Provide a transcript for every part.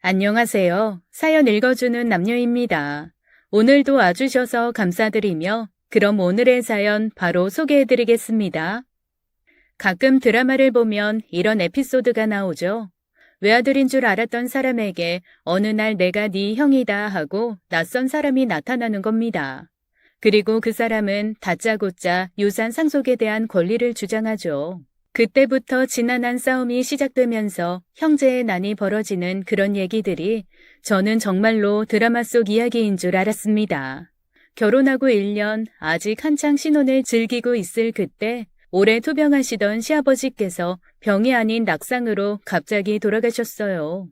안녕하세요. 사연 읽어주는 남녀입니다. 오늘도 와주셔서 감사드리며 그럼 오늘의 사연 바로 소개해드리겠습니다. 가끔 드라마를 보면 이런 에피소드가 나오죠. 외아들인 줄 알았던 사람에게 어느 날 내가 네 형이다 하고 낯선 사람이 나타나는 겁니다. 그리고 그 사람은 다짜고짜 유산 상속에 대한 권리를 주장하죠. 그때부터 지난한 싸움이 시작되면서 형제의 난이 벌어지는 그런 얘기들이 저는 정말로 드라마 속 이야기인 줄 알았습니다. 결혼하고 1년, 아직 한창 신혼을 즐기고 있을 그때 오래 투병하시던 시아버지께서 병이 아닌 낙상으로 갑자기 돌아가셨어요.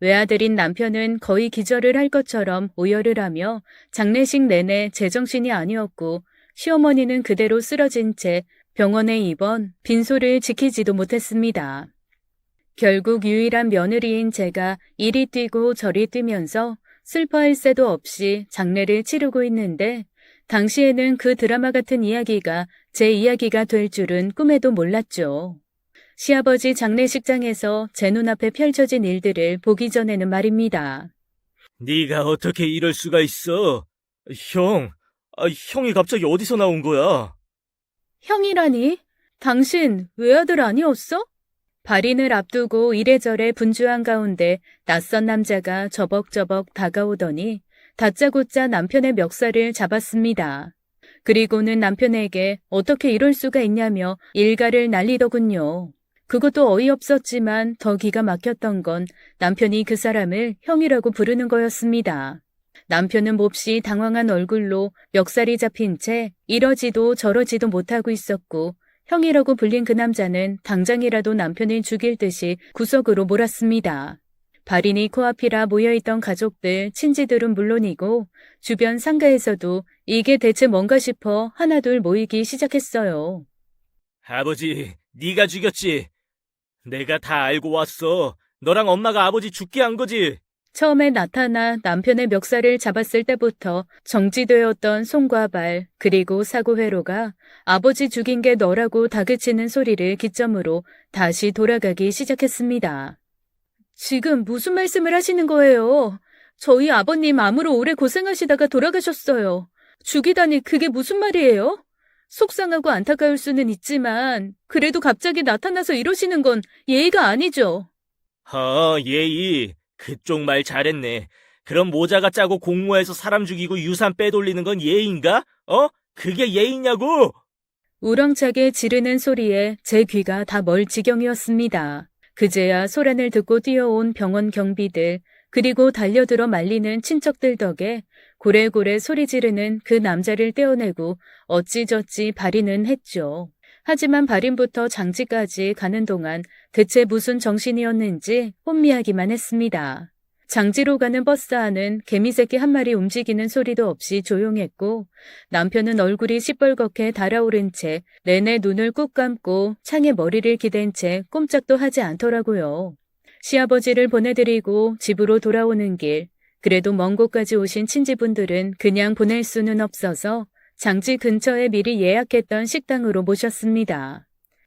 외아들인 남편은 거의 기절을 할 것처럼 오열을 하며 장례식 내내 제정신이 아니었고 시어머니는 그대로 쓰러진 채 병원에 입원, 빈소를 지키지도 못했습니다. 결국 유일한 며느리인 제가 이리 뛰고 저리 뛰면서 슬퍼할 새도 없이 장례를 치르고 있는데 당시에는 그 드라마 같은 이야기가 제 이야기가 될 줄은 꿈에도 몰랐죠. 시아버지 장례식장에서 제 눈앞에 펼쳐진 일들을 보기 전에는 말입니다. 네가 어떻게 이럴 수가 있어? 형이 갑자기 어디서 나온 거야? 형이라니? 당신 외아들 아니었어? 발인을 앞두고 이래저래 분주한 가운데 낯선 남자가 저벅저벅 다가오더니 다짜고짜 남편의 멱살을 잡았습니다. 그리고는 남편에게 어떻게 이럴 수가 있냐며 일가를 날리더군요. 그것도 어이없었지만 더 기가 막혔던 건 남편이 그 사람을 형이라고 부르는 거였습니다. 남편은 몹시 당황한 얼굴로 멱살이 잡힌 채 이러지도 저러지도 못하고 있었고 형이라고 불린 그 남자는 당장이라도 남편을 죽일 듯이 구석으로 몰았습니다. 발인이 코앞이라 모여있던 가족들, 친지들은 물론이고 주변 상가에서도 이게 대체 뭔가 싶어 하나둘 모이기 시작했어요. 아버지, 네가 죽였지? 내가 다 알고 왔어. 너랑 엄마가 아버지 죽게 한 거지? 처음에 나타나 남편의 멱살을 잡았을 때부터 정지되었던 손과 발 그리고 사고 회로가 아버지 죽인 게 너라고 다그치는 소리를 기점으로 다시 돌아가기 시작했습니다. 지금 무슨 말씀을 하시는 거예요? 저희 아버님 암으로 오래 고생하시다가 돌아가셨어요. 죽이다니 그게 무슨 말이에요? 속상하고 안타까울 수는 있지만 그래도 갑자기 나타나서 이러시는 건 예의가 아니죠. 예의. 그쪽 말 잘했네. 그럼 모자가 짜고 공모해서 사람 죽이고 유산 빼돌리는 건 예의인가? 그게 예의냐고? 우렁차게 지르는 소리에 제 귀가 다 멀 지경이었습니다. 그제야 소란을 듣고 뛰어온 병원 경비들 그리고 달려들어 말리는 친척들 덕에 고래고래 소리 지르는 그 남자를 떼어내고 어찌저찌 발인은 했죠. 하지만 발인부터 장지까지 가는 동안 대체 무슨 정신이었는지 혼미하기만 했습니다. 장지로 가는 버스 안은 개미새끼 한 마리 움직이는 소리도 없이 조용했고 남편은 얼굴이 시뻘겋게 달아오른 채 내내 눈을 꾹 감고 창에 머리를 기댄 채 꼼짝도 하지 않더라고요. 시아버지를 보내드리고 집으로 돌아오는 길, 그래도 먼 곳까지 오신 친지분들은 그냥 보낼 수는 없어서 장지 근처에 미리 예약했던 식당으로 모셨습니다.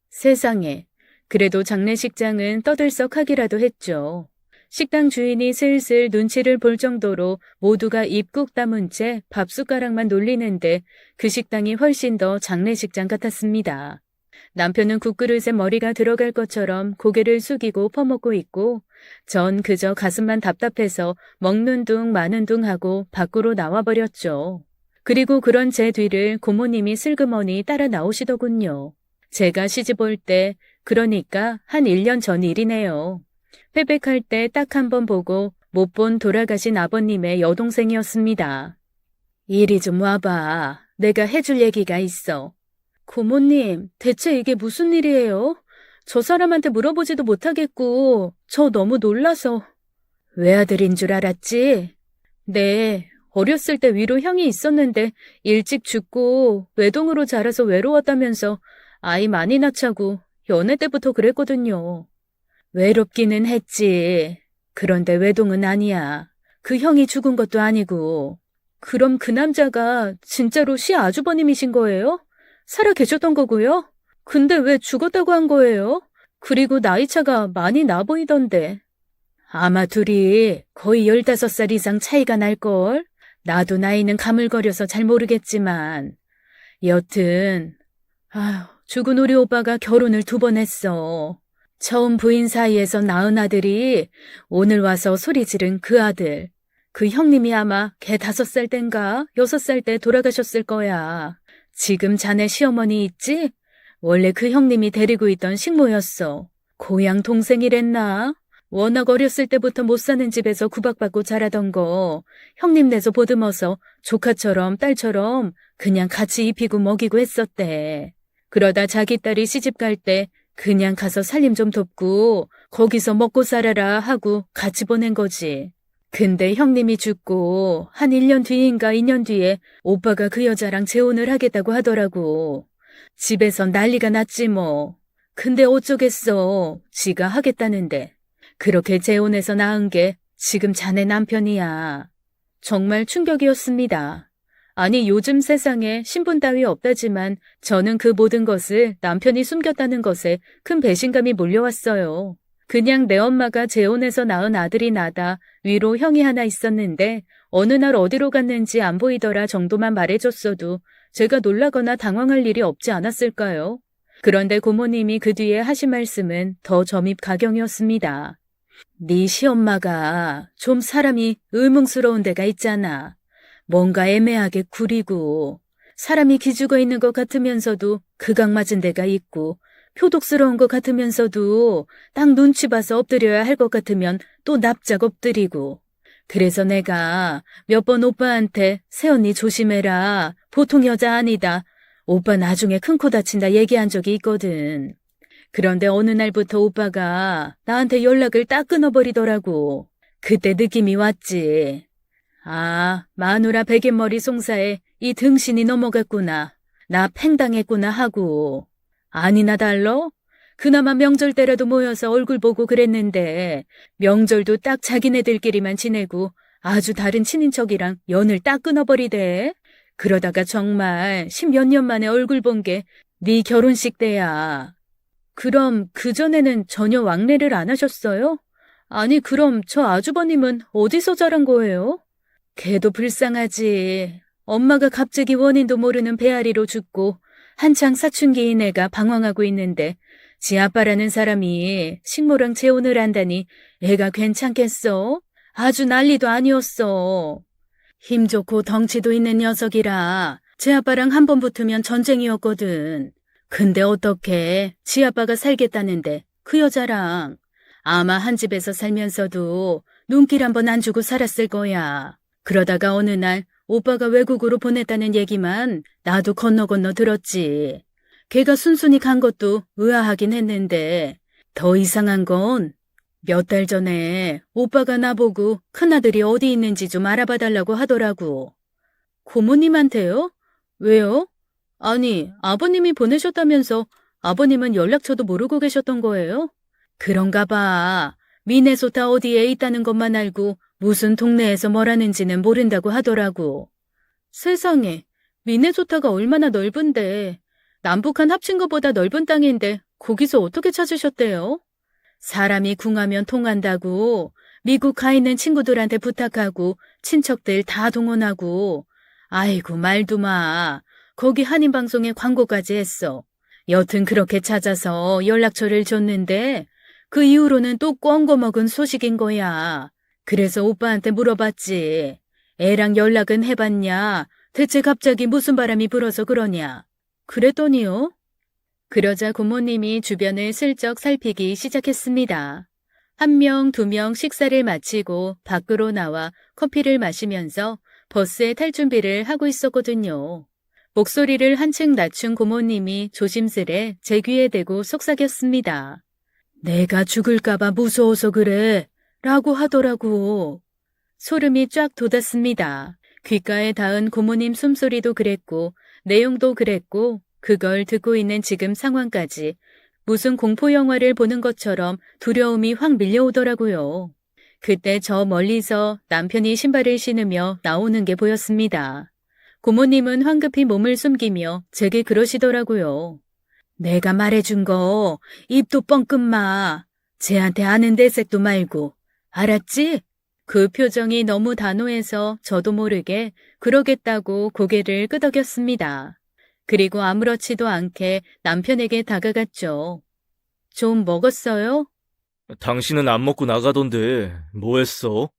세상에, 그래도 장례식장은 떠들썩하기라도 했죠. 식당 주인이 슬슬 눈치를 볼 정도로 모두가 입 꾹 다문 채 밥숟가락만 놀리는데 그 식당이 훨씬 더 장례식장 같았습니다. 남편은 국그릇에 머리가 들어갈 것처럼 고개를 숙이고 퍼먹고 있고 전 그저 가슴만 답답해서 먹는 둥 마는 둥 하고 밖으로 나와버렸죠. 그리고 그런 제 뒤를 고모님이 슬그머니 따라 나오시더군요. 제가 시집 올 때, 그러니까 한 1년 전 일이네요. 회백할 때 딱 한 번 보고 못 본 돌아가신 아버님의 여동생이었습니다. 이리 좀 와봐. 내가 해줄 얘기가 있어. 고모님, 대체 이게 무슨 일이에요? 저 사람한테 물어보지도 못하겠고 저 너무 놀라서. 외아들인 줄 알았지? 네. 어렸을 때 위로 형이 있었는데 일찍 죽고 외동으로 자라서 외로웠다면서 아이 많이 낳자고 연애 때부터 그랬거든요. 외롭기는 했지. 그런데 외동은 아니야. 그 형이 죽은 것도 아니고. 그럼 그 남자가 진짜로 시아주버님이신 거예요? 살아 계셨던 거고요? 근데 왜 죽었다고 한 거예요? 그리고 나이차가 많이 나 보이던데. 아마 둘이 거의 15살 이상 차이가 날걸? 나도 나이는 가물거려서 잘 모르겠지만. 여튼, 죽은 우리 오빠가 결혼을 2번 했어. 처음 부인 사이에서 낳은 아들이 오늘 와서 소리 지른 그 아들. 그 형님이 아마 걔 5살 땐가 6살 때 돌아가셨을 거야. 지금 자네 시어머니 있지? 원래 그 형님이 데리고 있던 식모였어. 고향 동생이랬나? 워낙 어렸을 때부터 못 사는 집에서 구박받고 자라던 거 형님 내서 보듬어서 조카처럼 딸처럼 그냥 같이 입히고 먹이고 했었대. 그러다 자기 딸이 시집 갈 때 그냥 가서 살림 좀 돕고 거기서 먹고 살아라 하고 같이 보낸 거지. 근데 형님이 죽고 한 1년 뒤인가 2년 뒤에 오빠가 그 여자랑 재혼을 하겠다고 하더라고. 집에선 난리가 났지 뭐. 근데 어쩌겠어. 지가 하겠다는데. 그렇게 재혼해서 낳은 게 지금 자네 남편이야. 정말 충격이었습니다. 아니 요즘 세상에 신분 따위 없다지만 저는 그 모든 것을 남편이 숨겼다는 것에 큰 배신감이 몰려왔어요. 그냥 내 엄마가 재혼해서 낳은 아들이 나다 위로 형이 하나 있었는데 어느 날 어디로 갔는지 안 보이더라 정도만 말해줬어도 제가 놀라거나 당황할 일이 없지 않았을까요? 그런데 고모님이 그 뒤에 하신 말씀은 더 점입가경이었습니다. 네 시엄마가 좀 사람이 의문스러운 데가 있잖아. 뭔가 애매하게 구리고 사람이 기죽어 있는 것 같으면서도 극악 맞은 데가 있고 표독스러운 것 같으면서도 딱 눈치 봐서 엎드려야 할 것 같으면 또 납작 엎드리고. 그래서 내가 몇 번 오빠한테 새언니 조심해라. 보통 여자 아니다. 오빠 나중에 큰 코 다친다 얘기한 적이 있거든. 그런데 어느 날부터 오빠가 나한테 연락을 딱 끊어버리더라고. 그때 느낌이 왔지. 마누라 베갯머리 송사에 이 등신이 넘어갔구나. 나 팽당했구나 하고. 아니나 달러? 그나마 명절 때라도 모여서 얼굴 보고 그랬는데 명절도 딱 자기네들끼리만 지내고 아주 다른 친인척이랑 연을 딱 끊어버리대. 그러다가 정말 10몇 년 만에 얼굴 본 게 네 결혼식 때야. 그럼 그전에는 전혀 왕래를 안 하셨어요? 아니 그럼 저 아주버님은 어디서 자란 거예요? 걔도 불쌍하지. 엄마가 갑자기 원인도 모르는 배앓이로 죽고 한창 사춘기인 애가 방황하고 있는데 지 아빠라는 사람이 식모랑 재혼을 한다니 애가 괜찮겠어? 아주 난리도 아니었어. 힘 좋고 덩치도 있는 녀석이라 제 아빠랑 한 번 붙으면 전쟁이었거든. 근데 어떻게 지 아빠가 살겠다는데 그 여자랑 아마 한 집에서 살면서도 눈길 한 번 안 주고 살았을 거야. 그러다가 어느 날 오빠가 외국으로 보냈다는 얘기만 나도 건너 들었지. 걔가 순순히 간 것도 의아하긴 했는데 더 이상한 건 몇 달 전에 오빠가 나보고 큰아들이 어디 있는지 좀 알아봐 달라고 하더라고. 고모님한테요? 왜요? 아니, 아버님이 보내셨다면서 아버님은 연락처도 모르고 계셨던 거예요? 그런가 봐. 미네소타 어디에 있다는 것만 알고 무슨 동네에서 뭘 하는지는 모른다고 하더라고. 세상에, 미네소타가 얼마나 넓은데. 남북한 합친 것보다 넓은 땅인데 거기서 어떻게 찾으셨대요? 사람이 궁하면 통한다고 미국 가 있는 친구들한테 부탁하고 친척들 다 동원하고. 아이고 말도 마. 거기 한인방송에 광고까지 했어. 여튼 그렇게 찾아서 연락처를 줬는데 그 이후로는 또 꽝거 먹은 소식인 거야. 그래서 오빠한테 물어봤지. 애랑 연락은 해봤냐? 대체 갑자기 무슨 바람이 불어서 그러냐? 그랬더니요. 그러자 고모님이 주변을 슬쩍 살피기 시작했습니다. 1명, 2명 식사를 마치고 밖으로 나와 커피를 마시면서 버스에 탈 준비를 하고 있었거든요. 목소리를 한층 낮춘 고모님이 조심스레 제 귀에 대고 속삭였습니다. 내가 죽을까봐 무서워서 그래 라고 하더라고. 소름이 쫙 돋았습니다. 귓가에 닿은 고모님 숨소리도 그랬고 내용도 그랬고 그걸 듣고 있는 지금 상황까지 무슨 공포영화를 보는 것처럼 두려움이 확 밀려오더라고요. 그때 저 멀리서 남편이 신발을 신으며 나오는 게 보였습니다. 고모님은 황급히 몸을 숨기며 제게 그러시더라고요. 내가 말해준 거 입도 뻥끗 마. 쟤한테 아는 대색도 말고. 알았지? 그 표정이 너무 단호해서 저도 모르게 그러겠다고 고개를 끄덕였습니다. 그리고 아무렇지도 않게 남편에게 다가갔죠. 좀 먹었어요? 당신은 안 먹고 나가던데 뭐 했어?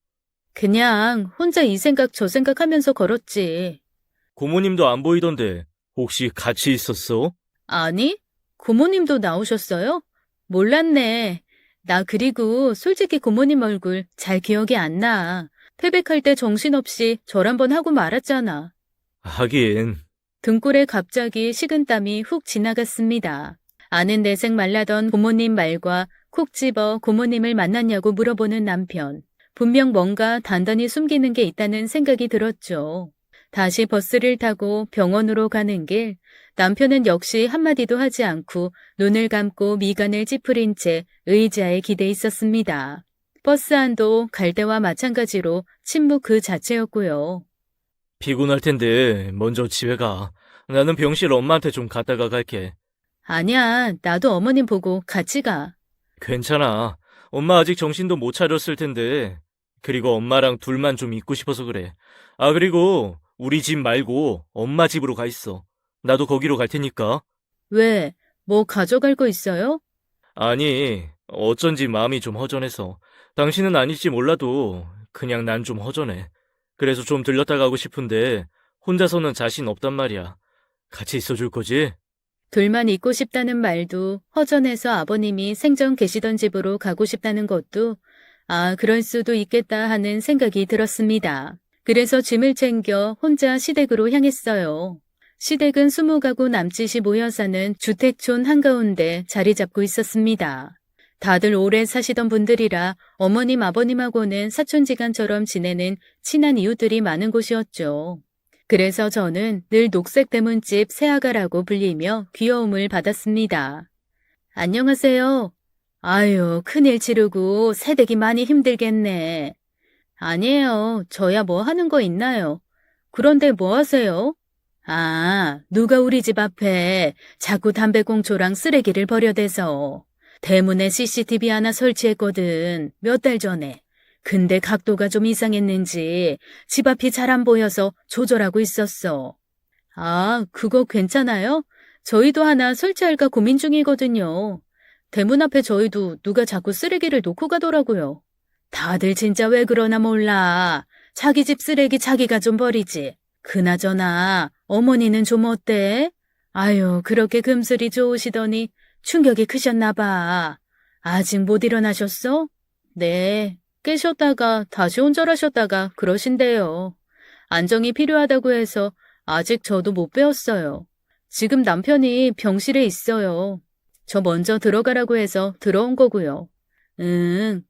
그냥 혼자 이 생각 저 생각 하면서 걸었지. 고모님도 안 보이던데 혹시 같이 있었어? 아니? 고모님도 나오셨어요? 몰랐네. 나 그리고 솔직히 고모님 얼굴 잘 기억이 안 나. 태백할 때 정신없이 절 한번 하고 말았잖아. 하긴 등골에 갑자기 식은땀이 훅 지나갔습니다. 아는 내색 말라던 고모님 말과 콕 집어 고모님을 만났냐고 물어보는 남편. 분명 뭔가 단단히 숨기는 게 있다는 생각이 들었죠. 다시 버스를 타고 병원으로 가는 길, 남편은 역시 한마디도 하지 않고 눈을 감고 미간을 찌푸린 채 의자에 기대 있었습니다. 버스 안도 갈 때와 마찬가지로 침묵 그 자체였고요. 피곤할 텐데 먼저 집에 가. 나는 병실 엄마한테 좀 갔다가 갈게. 아니야, 나도 어머님 보고 같이 가. 괜찮아. 엄마 아직 정신도 못 차렸을 텐데. 그리고 엄마랑 둘만 좀 있고 싶어서 그래. 아, 그리고 우리 집 말고 엄마 집으로 가 있어. 나도 거기로 갈 테니까. 왜? 뭐 가져갈 거 있어요? 아니, 어쩐지 마음이 좀 허전해서. 당신은 아닐지 몰라도 그냥 난 좀 허전해. 그래서 좀 들렀다 가고 싶은데 혼자서는 자신 없단 말이야. 같이 있어줄 거지? 둘만 있고 싶다는 말도 허전해서 아버님이 생전 계시던 집으로 가고 싶다는 것도 그럴 수도 있겠다 하는 생각이 들었습니다. 그래서 짐을 챙겨 혼자 시댁으로 향했어요. 시댁은 20가구 남짓이 모여 사는 주택촌 한가운데 자리 잡고 있었습니다. 다들 오래 사시던 분들이라 어머님 아버님하고는 사촌지간처럼 지내는 친한 이웃들이 많은 곳이었죠. 그래서 저는 늘 녹색 대문집 새아가라고 불리며 귀여움을 받았습니다. 안녕하세요. 아유, 큰일 치르고 새댁이 많이 힘들겠네. 아니에요. 저야 뭐 하는 거 있나요? 그런데 뭐 하세요? 누가 우리 집 앞에 자꾸 담배꽁초랑 쓰레기를 버려대서 대문에 CCTV 하나 설치했거든. 몇 달 전에. 근데 각도가 좀 이상했는지 집 앞이 잘 안 보여서 조절하고 있었어. 그거 괜찮아요? 저희도 하나 설치할까 고민 중이거든요. 대문 앞에 저희도 누가 자꾸 쓰레기를 놓고 가더라고요. 다들 진짜 왜 그러나 몰라. 자기 집 쓰레기 자기가 좀 버리지. 그나저나 어머니는 좀 어때? 아유, 그렇게 금슬이 좋으시더니 충격이 크셨나 봐. 아직 못 일어나셨어? 네, 깨셨다가 다시 혼절하셨다가 그러신대요. 안정이 필요하다고 해서 아직 저도 못 배웠어요. 지금 남편이 병실에 있어요. 저 먼저 들어가라고 해서 들어온 거고요.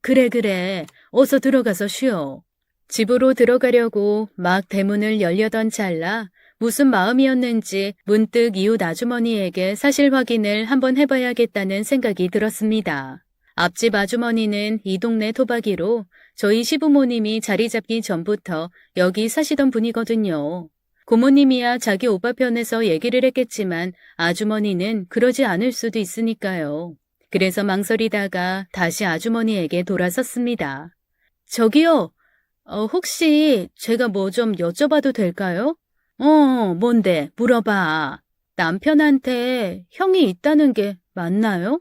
그래. 어서 들어가서 쉬어. 집으로 들어가려고 막 대문을 열려던 찰나 무슨 마음이었는지 문득 이웃 아주머니에게 사실 확인을 한번 해봐야겠다는 생각이 들었습니다. 앞집 아주머니는 이 동네 토박이로 저희 시부모님이 자리 잡기 전부터 여기 사시던 분이거든요. 고모님이야 자기 오빠 편에서 얘기를 했겠지만 아주머니는 그러지 않을 수도 있으니까요. 그래서 망설이다가 다시 아주머니에게 돌아섰습니다. 저기요, 혹시 제가 뭐 좀 여쭤봐도 될까요? 뭔데? 물어봐. 남편한테 형이 있다는 게 맞나요?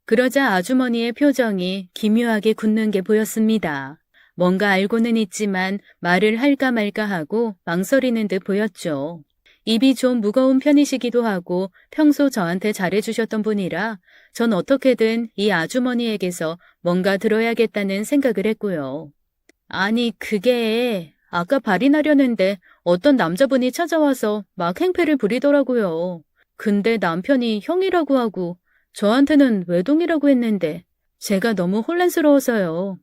그러자 아주머니의 표정이 기묘하게 굳는 게 보였습니다. 뭔가 알고는 있지만 말을 할까 말까 하고 망설이는 듯 보였죠. 입이 좀 무거운 편이시기도 하고 평소 저한테 잘해주셨던 분이라 전 어떻게든 이 아주머니에게서 뭔가 들어야겠다는 생각을 했고요. 아니, 그게 아까 발인하려는데 어떤 남자분이 찾아와서 막 행패를 부리더라고요. 근데 남편이 형이라고 하고 저한테는 외동이라고 했는데 제가 너무 혼란스러워서요.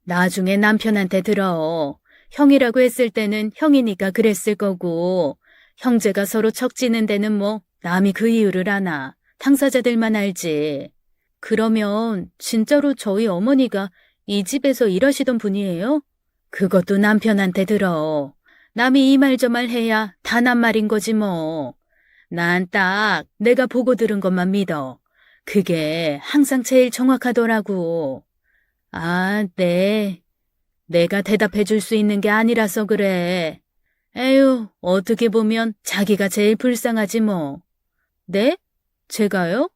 나중에 남편한테 들어. 형이라고 했을 때는 형이니까 그랬을 거고 형제가 서로 척지는 데는 뭐 남이 그 이유를 아나. 당사자들만 알지. 그러면 진짜로 저희 어머니가 이 집에서 일하시던 분이에요? 그것도 남편한테 들어. 남이 이 말 저 말 해야 다 낱말인 거지 뭐. 난 딱 내가 보고 들은 것만 믿어. 그게 항상 제일 정확하더라고. 네. 내가 대답해 줄 수 있는 게 아니라서 그래. 에휴, 어떻게 보면 자기가 제일 불쌍하지 뭐. 네? 제가요?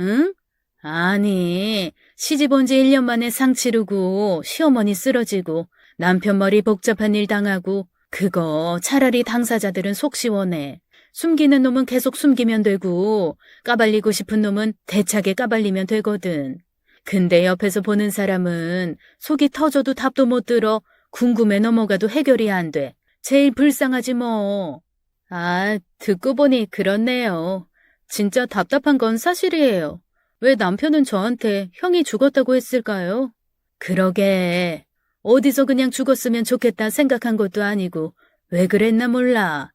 응? 아니, 시집 온 지 1년 만에 상 치르고 시어머니 쓰러지고 남편 머리 복잡한 일 당하고 그거 차라리 당사자들은 속 시원해. 숨기는 놈은 계속 숨기면 되고 까발리고 싶은 놈은 대차게 까발리면 되거든. 근데 옆에서 보는 사람은 속이 터져도 답도 못 들어 궁금해 넘어가도 해결이 안 돼. 제일 불쌍하지 뭐. 아, 듣고 보니 그렇네요. 진짜 답답한 건 사실이에요. 왜 남편은 저한테 형이 죽었다고 했을까요? 그러게. 어디서 그냥 죽었으면 좋겠다 생각한 것도 아니고 왜 그랬나 몰라.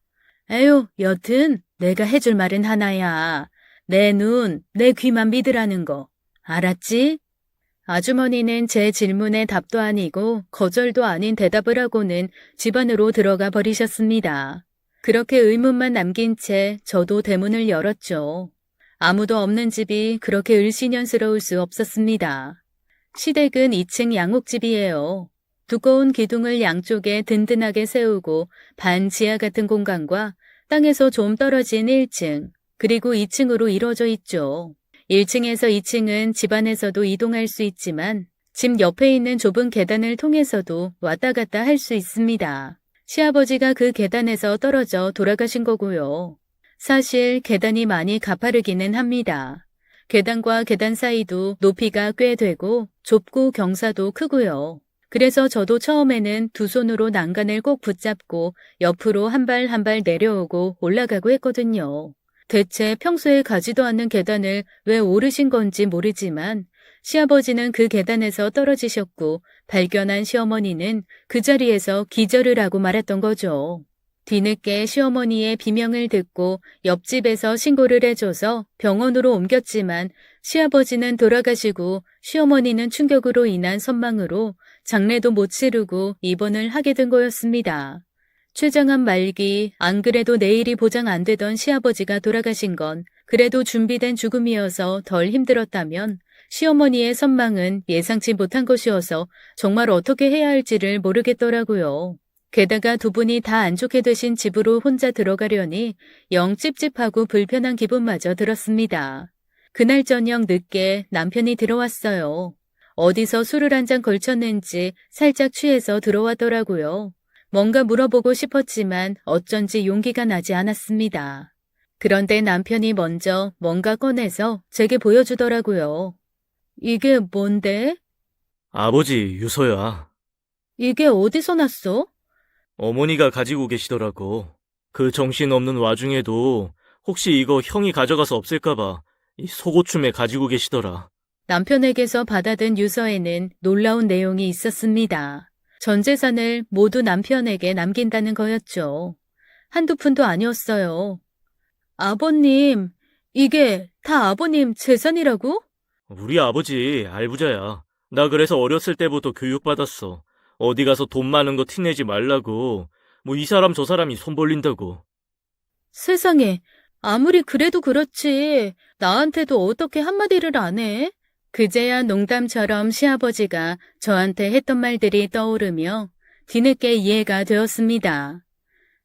에휴, 여튼 내가 해줄 말은 하나야. 내 눈, 내 귀만 믿으라는 거. 알았지? 아주머니는 제 질문에 답도 아니고 거절도 아닌 대답을 하고는 집 안으로 들어가 버리셨습니다. 그렇게 의문만 남긴 채 저도 대문을 열었죠. 아무도 없는 집이 그렇게 을씨년스러울 수 없었습니다. 시댁은 2층 양옥집이에요. 두꺼운 기둥을 양쪽에 든든하게 세우고 반 지하 같은 공간과 땅에서 좀 떨어진 1층, 그리고 2층으로 이루어져 있죠. 1층에서 2층은 집 안에서도 이동할 수 있지만 집 옆에 있는 좁은 계단을 통해서도 왔다 갔다 할 수 있습니다. 시아버지가 그 계단에서 떨어져 돌아가신 거고요. 사실 계단이 많이 가파르기는 합니다. 계단과 계단 사이도 높이가 꽤 되고 좁고 경사도 크고요. 그래서 저도 처음에는 두 손으로 난간을 꼭 붙잡고 옆으로 한 발 한 발 내려오고 올라가고 했거든요. 대체 평소에 가지도 않는 계단을 왜 오르신 건지 모르지만 시아버지는 그 계단에서 떨어지셨고 발견한 시어머니는 그 자리에서 기절을 하고 말았던 거죠. 뒤늦게 시어머니의 비명을 듣고 옆집에서 신고를 해줘서 병원으로 옮겼지만 시아버지는 돌아가시고 시어머니는 충격으로 인한 선망으로 장례도 못 치르고 입원을 하게 된 거였습니다. 췌장암 말기, 안 그래도 내일이 보장 안 되던 시아버지가 돌아가신 건 그래도 준비된 죽음이어서 덜 힘들었다면 시어머니의 선망은 예상치 못한 것이어서 정말 어떻게 해야 할지를 모르겠더라고요. 게다가 두 분이 다 안 좋게 되신 집으로 혼자 들어가려니 영 찝찝하고 불편한 기분마저 들었습니다. 그날 저녁 늦게 남편이 들어왔어요. 어디서 술을 한 잔 걸쳤는지 살짝 취해서 들어왔더라고요. 뭔가 물어보고 싶었지만 어쩐지 용기가 나지 않았습니다. 그런데 남편이 먼저 뭔가 꺼내서 제게 보여주더라고요. 이게 뭔데? 아버지, 유서야. 이게 어디서 났어? 어머니가 가지고 계시더라고. 그 정신없는 와중에도 혹시 이거 형이 가져가서 없앨까봐 이 속옷춤에 가지고 계시더라. 남편에게서 받아든 유서에는 놀라운 내용이 있었습니다. 전 재산을 모두 남편에게 남긴다는 거였죠. 한두 푼도 아니었어요. 아버님, 이게 다 아버님 재산이라고? 우리 아버지 알부자야. 나 그래서 어렸을 때부터 교육받았어. 어디 가서 돈 많은 거 티내지 말라고. 뭐 이 사람 저 사람이 손 벌린다고. 세상에, 아무리 그래도 그렇지. 나한테도 어떻게 한마디를 안 해? 그제야 농담처럼 시아버지가 저한테 했던 말들이 떠오르며 뒤늦게 이해가 되었습니다.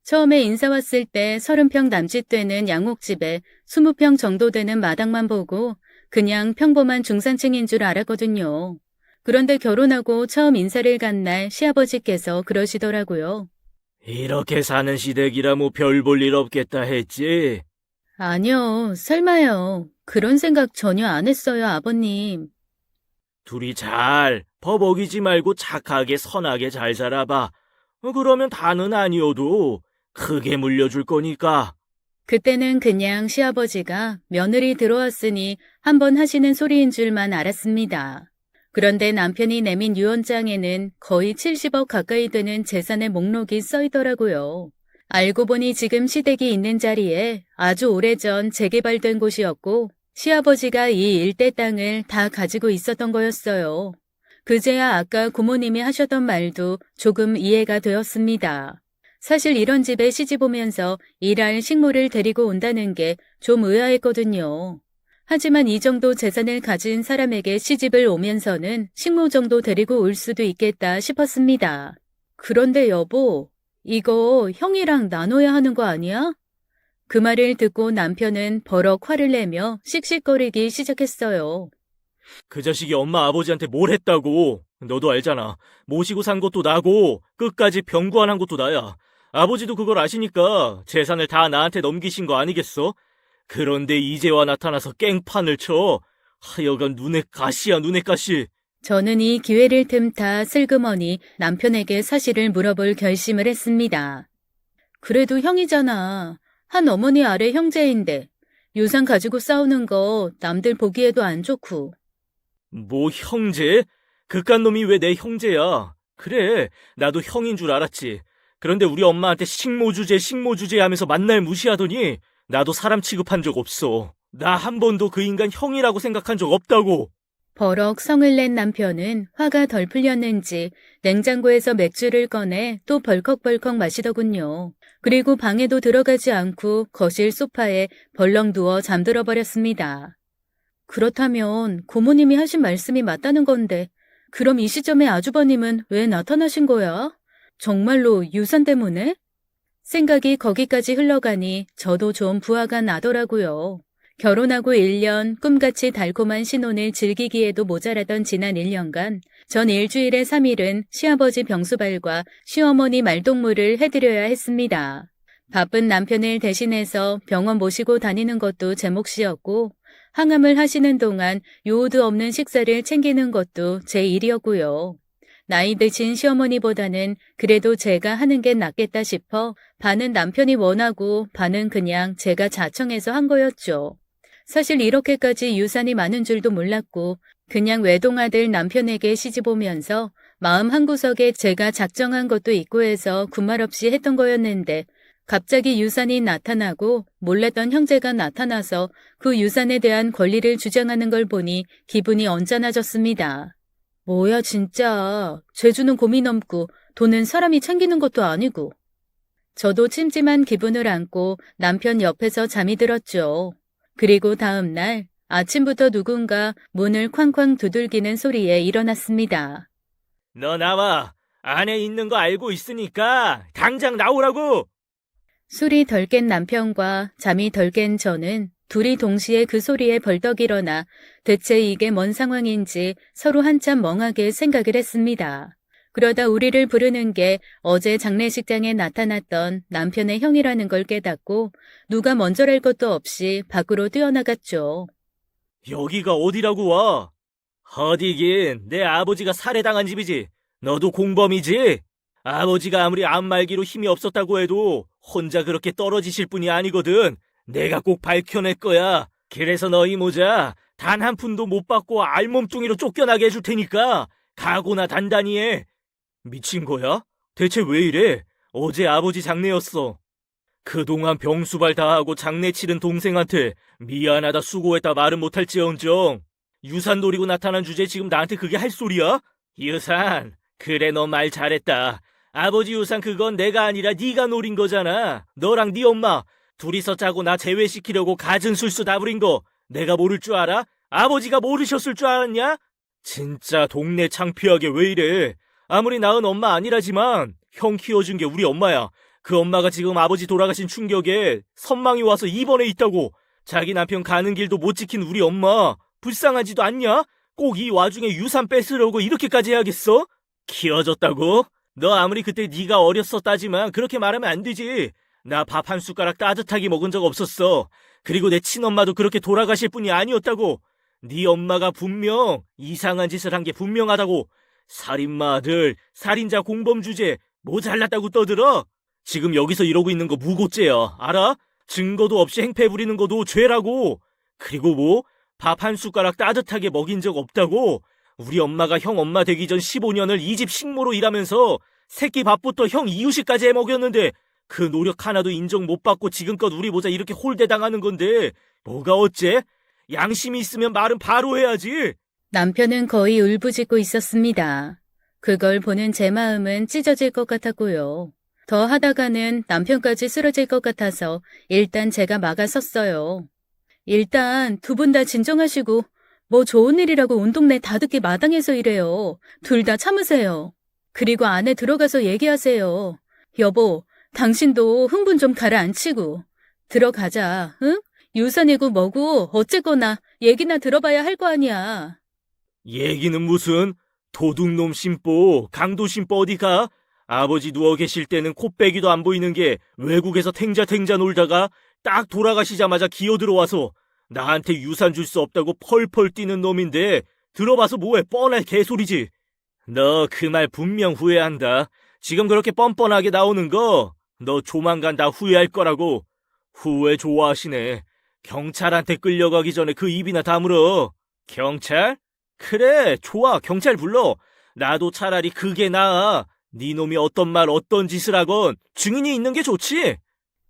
처음에 인사 왔을 때 30평 남짓 되는 양옥집에 20평 정도 되는 마당만 보고 그냥 평범한 중산층인 줄 알았거든요. 그런데 결혼하고 처음 인사를 간 날 시아버지께서 그러시더라고요. 이렇게 사는 시댁이라 뭐 별 볼 일 없겠다 했지. 아니요, 설마요. 그런 생각 전혀 안 했어요, 아버님. 둘이 잘 버벅이지 말고 착하게 선하게 잘 살아봐. 그러면 다는 아니어도 크게 물려줄 거니까. 그때는 그냥 시아버지가 며느리 들어왔으니 한번 하시는 소리인 줄만 알았습니다. 그런데 남편이 내민 유언장에는 거의 70억 가까이 되는 재산의 목록이 써 있더라고요. 알고 보니 지금 시댁이 있는 자리에 아주 오래전 재개발된 곳이었고 시아버지가 이 일대 땅을 다 가지고 있었던 거였어요. 그제야 아까 고모님이 하셨던 말도 조금 이해가 되었습니다. 사실 이런 집에 시집 오면서 일할 식모를 데리고 온다는 게 좀 의아했거든요. 하지만 이 정도 재산을 가진 사람에게 시집을 오면서는 식모 정도 데리고 올 수도 있겠다 싶었습니다. 그런데 여보, 이거 형이랑 나눠야 하는 거 아니야? 그 말을 듣고 남편은 버럭 화를 내며 씩씩거리기 시작했어요. 그 자식이 엄마 아버지한테 뭘 했다고. 너도 알잖아. 모시고 산 것도 나고 끝까지 병구안한 것도 나야. 아버지도 그걸 아시니까 재산을 다 나한테 넘기신 거 아니겠어? 그런데 이제와 나타나서 깽판을 쳐. 하여간 눈에 가시야, 눈에 가시. 저는 이 기회를 틈타 슬그머니 남편에게 사실을 물어볼 결심을 했습니다. 그래도 형이잖아. 한 어머니 아래 형제인데 유산 가지고 싸우는 거 남들 보기에도 안 좋고. 뭐 형제? 그깟 놈이 왜 내 형제야? 그래, 나도 형인 줄 알았지. 그런데 우리 엄마한테 식모주제 하면서 만날 무시하더니 나도 사람 취급한 적 없어. 나 한 번도 그 인간 형이라고 생각한 적 없다고. 버럭 성을 낸 남편은 화가 덜 풀렸는지 냉장고에서 맥주를 꺼내 또 벌컥벌컥 마시더군요. 그리고 방에도 들어가지 않고 거실 소파에 벌렁 누워 잠들어 버렸습니다. 그렇다면 고모님이 하신 말씀이 맞다는 건데 그럼 이 시점에 아주버님은 왜 나타나신 거야? 정말로 유산 때문에? 생각이 거기까지 흘러가니 저도 좀 부화가 나더라고요. 결혼하고 1년 꿈같이 달콤한 신혼을 즐기기에도 모자라던 지난 1년간 전 일주일에 3일은 시아버지 병수발과 시어머니 말동무를 해드려야 했습니다. 바쁜 남편을 대신해서 병원 모시고 다니는 것도 제 몫이었고 항암을 하시는 동안 요오드 없는 식사를 챙기는 것도 제 일이었고요. 나이 드신 시어머니보다는 그래도 제가 하는 게 낫겠다 싶어 반은 남편이 원하고 반은 그냥 제가 자청해서 한 거였죠. 사실 이렇게까지 유산이 많은 줄도 몰랐고 그냥 외동아들 남편에게 시집 오면서 마음 한구석에 제가 작정한 것도 있고 해서 군말 없이 했던 거였는데 갑자기 유산이 나타나고 몰랐던 형제가 나타나서 그 유산에 대한 권리를 주장하는 걸 보니 기분이 언짢아졌습니다. 뭐야 진짜. 죄주는 곰이 넘고 돈은 사람이 챙기는 것도 아니고. 저도 찜찜한 기분을 안고 남편 옆에서 잠이 들었죠. 그리고 다음 날 아침부터 누군가 문을 쾅쾅 두들기는 소리에 일어났습니다. 너 나와. 안에 있는 거 알고 있으니까 당장 나오라고. 술이 덜 깬 남편과 잠이 덜 깬 저는 둘이 동시에 그 소리에 벌떡 일어나 대체 이게 뭔 상황인지 서로 한참 멍하게 생각을 했습니다. 그러다 우리를 부르는 게 어제 장례식장에 나타났던 남편의 형이라는 걸 깨닫고 누가 먼저랄 것도 없이 밖으로 뛰어나갔죠. 여기가 어디라고 와? 어디긴 내 아버지가 살해당한 집이지. 너도 공범이지? 아버지가 아무리 암말기로 힘이 없었다고 해도 혼자 그렇게 떨어지실 분이 아니거든. 내가 꼭 밝혀낼 거야. 그래서 너 이 모자 단 한 푼도 못 받고 알몸뚱이로 쫓겨나게 해줄 테니까 각오나 단단히 해. 미친 거야? 대체 왜 이래? 어제 아버지 장례였어. 그동안 병수발 다 하고 장례 치른 동생한테 미안하다 수고했다 말은 못할지언정 유산 노리고 나타난 주제에 지금 나한테 그게 할 소리야? 유산, 그래 너 말 잘했다. 아버지 유산 그건 내가 아니라 네가 노린 거잖아. 너랑 네 엄마 둘이서 짜고 나 제외시키려고 갖은 술수 다 부린 거 내가 모를 줄 알아? 아버지가 모르셨을 줄 알았냐? 진짜 동네 창피하게 왜 이래. 아무리 낳은 엄마 아니라지만 형 키워준 게 우리 엄마야. 그 엄마가 지금 아버지 돌아가신 충격에 선망이 와서 입원해 있다고. 자기 남편 가는 길도 못 지킨 우리 엄마 불쌍하지도 않냐? 꼭 이 와중에 유산 뺏으려고 이렇게까지 해야겠어? 키워줬다고? 너 아무리 그때 네가 어렸었다지만 그렇게 말하면 안 되지. 나 밥 한 숟가락 따뜻하게 먹은 적 없었어. 그리고 내 친엄마도 그렇게 돌아가실 분이 아니었다고. 네 엄마가 분명 이상한 짓을 한 게 분명하다고. 살인마 아들, 살인자 공범 주제 뭐 잘났다고 떠들어? 지금 여기서 이러고 있는 거 무고죄야. 알아? 증거도 없이 행패 부리는 것도 죄라고. 그리고 뭐? 밥 한 숟가락 따뜻하게 먹인 적 없다고? 우리 엄마가 형 엄마 되기 전 15년을 이 집 식모로 일하면서 새끼 밥부터 형 이유식까지 해 먹였는데 그 노력 하나도 인정 못 받고 지금껏 우리 모자 이렇게 홀대당하는 건데 뭐가 어째? 양심이 있으면 말은 바로 해야지. 남편은 거의 울부짖고 있었습니다. 그걸 보는 제 마음은 찢어질 것 같았고요. 더 하다가는 남편까지 쓰러질 것 같아서 일단 제가 막아섰어요. 일단 두 분 다 진정하시고 뭐 좋은 일이라고 온 동네 다듣기 마당에서 이래요. 둘 다 참으세요. 그리고 안에 들어가서 얘기하세요. 여보, 당신도 흥분 좀 가라앉히고. 들어가자, 응? 유산이고 뭐고 어쨌거나 얘기나 들어봐야 할 거 아니야. 얘기는 무슨 도둑놈 심보, 강도 심보 어디 가? 아버지 누워 계실 때는 코빼기도 안 보이는 게 외국에서 탱자탱자 놀다가 딱 돌아가시자마자 기어 들어와서 나한테 유산 줄 수 없다고 펄펄 뛰는 놈인데 들어봐서 뭐해 뻔한 개소리지. 너 그 말 분명 후회한다. 지금 그렇게 뻔뻔하게 나오는 거 너 조만간 다 후회할 거라고. 후회 좋아하시네. 경찰한테 끌려가기 전에 그 입이나 다물어. 경찰? 그래, 좋아. 경찰 불러. 나도 차라리 그게 나아. 네 놈이 어떤 말 어떤 짓을 하건 증인이 있는 게 좋지.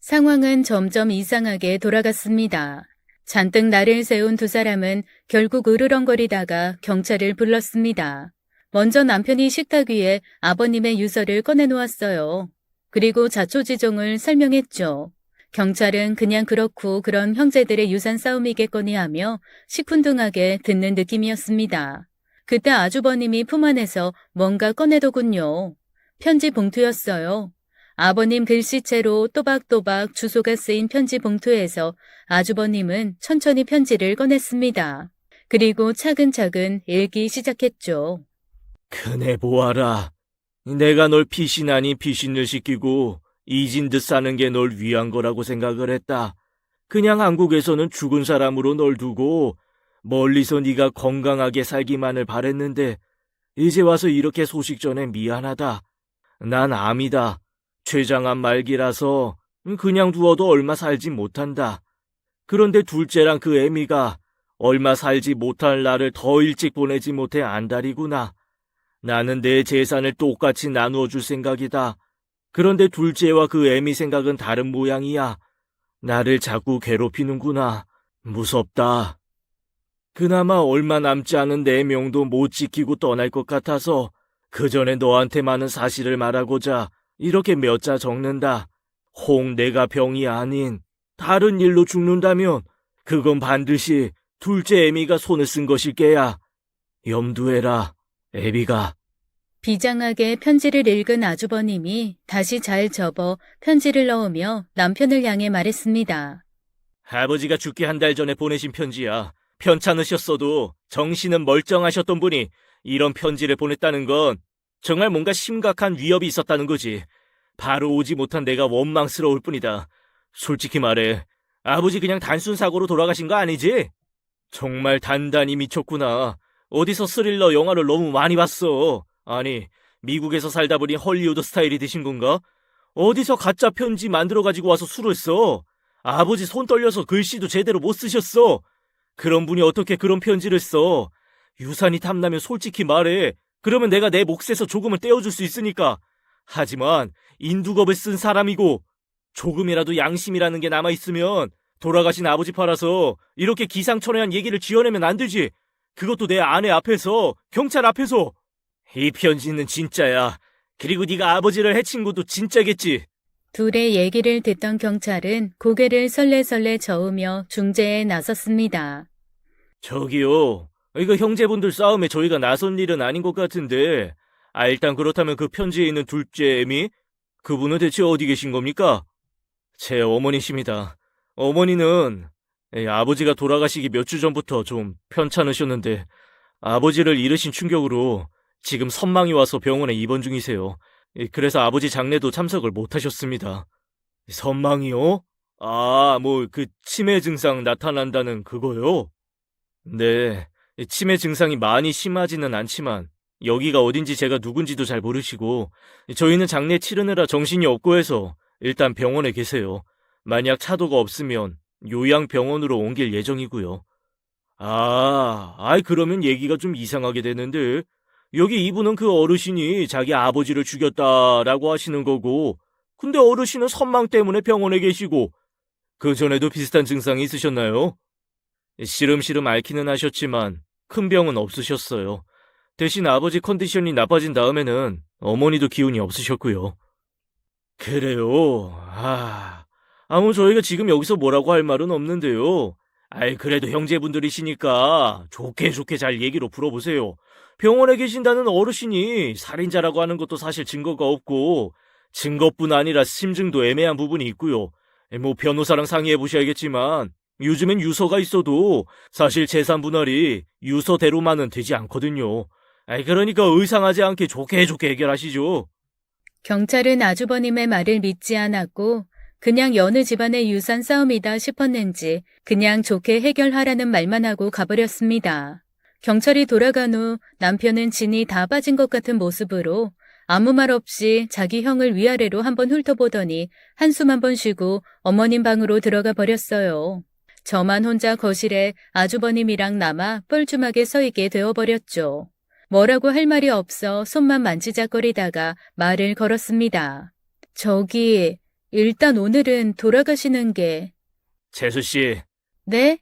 상황은 점점 이상하게 돌아갔습니다. 잔뜩 날을 세운 두 사람은 결국 으르렁거리다가 경찰을 불렀습니다. 먼저 남편이 식탁 위에 아버님의 유서를 꺼내놓았어요. 그리고 자초지종을 설명했죠. 경찰은 그냥 그렇고 그런 형제들의 유산 싸움이겠거니 하며 시큰둥하게 듣는 느낌이었습니다. 그때 아주버님이 품 안에서 뭔가 꺼내더군요. 편지 봉투였어요. 아버님 글씨체로 또박또박 주소가 쓰인 편지 봉투에서 아주버님은 천천히 편지를 꺼냈습니다. 그리고 차근차근 읽기 시작했죠. 그네 보아라. 내가 널 피신하니 피신을 시키고 잊은 듯 사는 게 널 위한 거라고 생각을 했다. 그냥 한국에서는 죽은 사람으로 널 두고 멀리서 네가 건강하게 살기만을 바랬는데 이제 와서 이렇게 소식 전해 미안하다. 난 암이다. 췌장암 말기라서 그냥 두어도 얼마 살지 못한다. 그런데 둘째랑 그 애미가 얼마 살지 못할 날을 더 일찍 보내지 못해 안달이구나. 나는 내 재산을 똑같이 나누어 줄 생각이다. 그런데 둘째와 그 애미 생각은 다른 모양이야. 나를 자꾸 괴롭히는구나. 무섭다. 그나마 얼마 남지 않은 내 명도 못 지키고 떠날 것 같아서 그 전에 너한테 많은 사실을 말하고자 이렇게 몇 자 적는다. 혹 내가 병이 아닌 다른 일로 죽는다면 그건 반드시 둘째 애미가 손을 쓴 것일 게야. 염두해라, 애비가. 비장하게 편지를 읽은 아주버님이 다시 잘 접어 편지를 넣으며 남편을 향해 말했습니다. 아버지가 죽기 한 달 전에 보내신 편지야. 편찮으셨어도 정신은 멀쩡하셨던 분이 이런 편지를 보냈다는 건 정말 뭔가 심각한 위협이 있었다는 거지. 바로 오지 못한 내가 원망스러울 뿐이다. 솔직히 말해, 아버지 그냥 단순 사고로 돌아가신 거 아니지? 정말 단단히 미쳤구나. 어디서 스릴러 영화를 너무 많이 봤어. 아니, 미국에서 살다 보니 헐리우드 스타일이 되신 건가? 어디서 가짜 편지 만들어가지고 와서 술을 써? 아버지 손 떨려서 글씨도 제대로 못 쓰셨어. 그런 분이 어떻게 그런 편지를 써? 유산이 탐나면 솔직히 말해. 그러면 내가 내 몫에서 조금은 떼어줄 수 있으니까. 하지만 인두겁을 쓴 사람이고 조금이라도 양심이라는 게 남아있으면 돌아가신 아버지 팔아서 이렇게 기상천외한 얘기를 지어내면 안 되지. 그것도 내 아내 앞에서, 경찰 앞에서. 이 편지는 진짜야. 그리고 네가 아버지를 해친 것도 진짜겠지. 둘의 얘기를 듣던 경찰은 고개를 설레설레 저으며 중재에 나섰습니다. 저기요. 이거 형제분들 싸움에 저희가 나선 일은 아닌 것 같은데. 일단 그렇다면 그 편지에 있는 둘째 애미? 그분은 대체 어디 계신 겁니까? 제 어머니십니다. 어머니는 아버지가 돌아가시기 몇 주 전부터 좀 편찮으셨는데 아버지를 잃으신 충격으로 지금 선망이 와서 병원에 입원 중이세요. 그래서 아버지 장례도 참석을 못 하셨습니다. 선망이요? 뭐 그 치매 증상 나타난다는 그거요? 네, 치매 증상이 많이 심하지는 않지만 여기가 어딘지 제가 누군지도 잘 모르시고 저희는 장례 치르느라 정신이 없고 해서 일단 병원에 계세요. 만약 차도가 없으면 요양병원으로 옮길 예정이고요. 그러면 얘기가 좀 이상하게 되는데 여기 이분은 그 어르신이 자기 아버지를 죽였다라고 하시는 거고 근데 어르신은 선망 때문에 병원에 계시고 그 전에도 비슷한 증상이 있으셨나요? 시름시름 앓기는 하셨지만 큰 병은 없으셨어요. 대신 아버지 컨디션이 나빠진 다음에는 어머니도 기운이 없으셨고요. 그래요. 저희가 지금 여기서 뭐라고 할 말은 없는데요. 아이, 그래도 형제분들이시니까 좋게 좋게 잘 얘기로 풀어보세요. 병원에 계신다는 어르신이 살인자라고 하는 것도 사실 증거가 없고, 증거뿐 아니라 심증도 애매한 부분이 있고요. 뭐 변호사랑 상의해 보셔야겠지만, 요즘엔 유서가 있어도 사실 재산 분할이 유서대로만은 되지 않거든요. 아이, 그러니까 의상하지 않게 좋게 좋게 해결하시죠. 경찰은 아주버님의 말을 믿지 않았고 그냥 여느 집안의 유산 싸움이다 싶었는지 그냥 좋게 해결하라는 말만 하고 가버렸습니다. 경찰이 돌아간 후 남편은 진이 다 빠진 것 같은 모습으로 아무 말 없이 자기 형을 위아래로 한번 훑어보더니 한숨 한번 쉬고 어머님 방으로 들어가 버렸어요. 저만 혼자 거실에 아주버님이랑 남아 뻘쭘하게 서 있게 되어버렸죠. 뭐라고 할 말이 없어 손만 만지작거리다가 말을 걸었습니다. 저기, 일단 오늘은 돌아가시는 게... 재수씨, 네?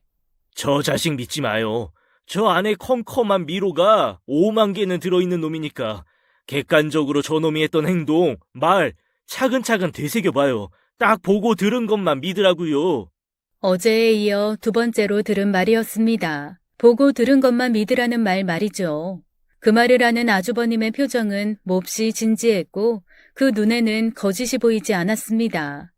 저 자식 믿지 마요. 저 안에 컴컴한 미로가 5만 개는 들어있는 놈이니까 객관적으로 저놈이 했던 행동, 말 차근차근 되새겨봐요. 딱 보고 들은 것만 믿으라고요. 어제에 이어 두 번째로 들은 말이었습니다. 보고 들은 것만 믿으라는 말이죠. 그 말을 하는 아주버님의 표정은 몹시 진지했고 그 눈에는 거짓이 보이지 않았습니다.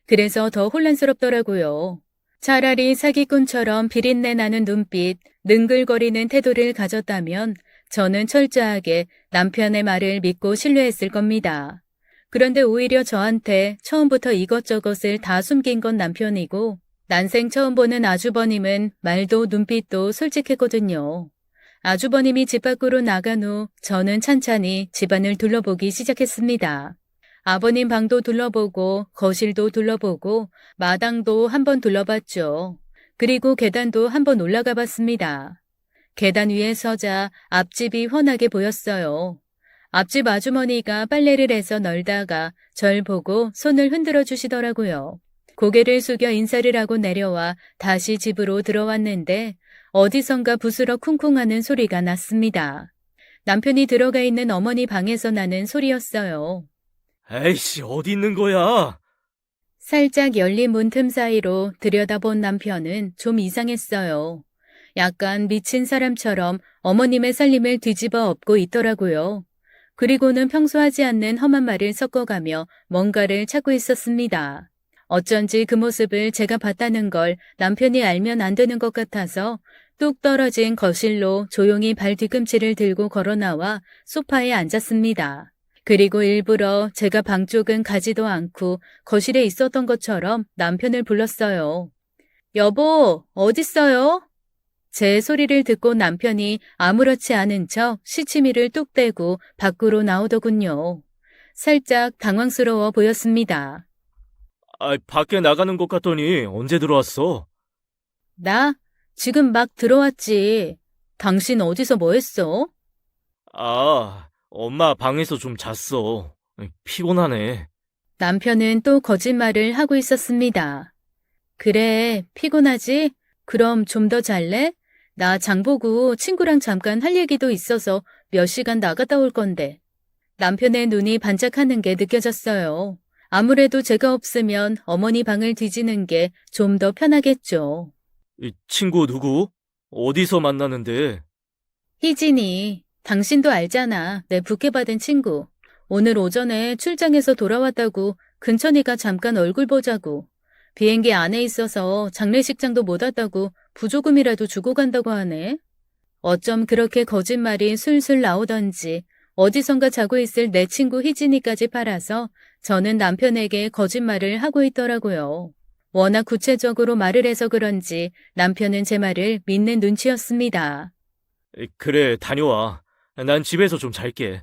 그래서 더 혼란스럽더라고요. 차라리 사기꾼처럼 비린내 나는 눈빛, 능글거리는 태도를 가졌다면 저는 철저하게 남편의 말을 믿고 신뢰했을 겁니다. 그런데 오히려 저한테 처음부터 이것저것을 다 숨긴 건 남편이고 난생 처음 보는 아주버님은 말도 눈빛도 솔직했거든요. 아주버님이 집 밖으로 나간 후 저는 찬찬히 집안을 둘러보기 시작했습니다. 아버님 방도 둘러보고 거실도 둘러보고 마당도 한번 둘러봤죠. 그리고 계단도 한번 올라가 봤습니다. 계단 위에 서자 앞집이 훤하게 보였어요. 앞집 아주머니가 빨래를 해서 널다가 절 보고 손을 흔들어 주시더라고요. 고개를 숙여 인사를 하고 내려와 다시 집으로 들어왔는데 어디선가 부스러 쿵쿵하는 소리가 났습니다. 남편이 들어가 있는 어머니 방에서 나는 소리였어요. 에이씨, 어디 있는 거야? 살짝 열린 문틈 사이로 들여다본 남편은 좀 이상했어요. 약간 미친 사람처럼 어머님의 살림을 뒤집어 엎고 있더라고요. 그리고는 평소 하지 않는 험한 말을 섞어가며 뭔가를 찾고 있었습니다. 어쩐지 그 모습을 제가 봤다는 걸 남편이 알면 안 되는 것 같아서 뚝 떨어진 거실로 조용히 발 뒤꿈치를 들고 걸어 나와 소파에 앉았습니다. 그리고 일부러 제가 방 쪽은 가지도 않고 거실에 있었던 것처럼 남편을 불렀어요. 여보, 어딨어요? 제 소리를 듣고 남편이 아무렇지 않은 척 시치미를 뚝 떼고 밖으로 나오더군요. 살짝 당황스러워 보였습니다. 아, 밖에 나가는 것 같더니 언제 들어왔어? 나? 지금 막 들어왔지. 당신 어디서 뭐 했어? 아, 엄마 방에서 좀 잤어. 피곤하네. 남편은 또 거짓말을 하고 있었습니다. 그래, 피곤하지? 그럼 좀 더 잘래? 나 장보고 친구랑 잠깐 할 얘기도 있어서 몇 시간 나갔다 올 건데. 남편의 눈이 반짝하는 게 느껴졌어요. 아무래도 제가 없으면 어머니 방을 뒤지는 게 좀 더 편하겠죠. 이 친구 누구? 어디서 만나는데? 희진이, 당신도 알잖아. 내 부케받은 친구. 오늘 오전에 출장에서 돌아왔다고 근천이가 잠깐 얼굴 보자고. 비행기 안에 있어서 장례식장도 못 왔다고 부조금이라도 주고 간다고 하네. 어쩜 그렇게 거짓말이 술술 나오던지 어디선가 자고 있을 내 친구 희진이까지 팔아서 저는 남편에게 거짓말을 하고 있더라고요. 워낙 구체적으로 말을 해서 그런지 남편은 제 말을 믿는 눈치였습니다. 그래, 다녀와. 난 집에서 좀 잘게.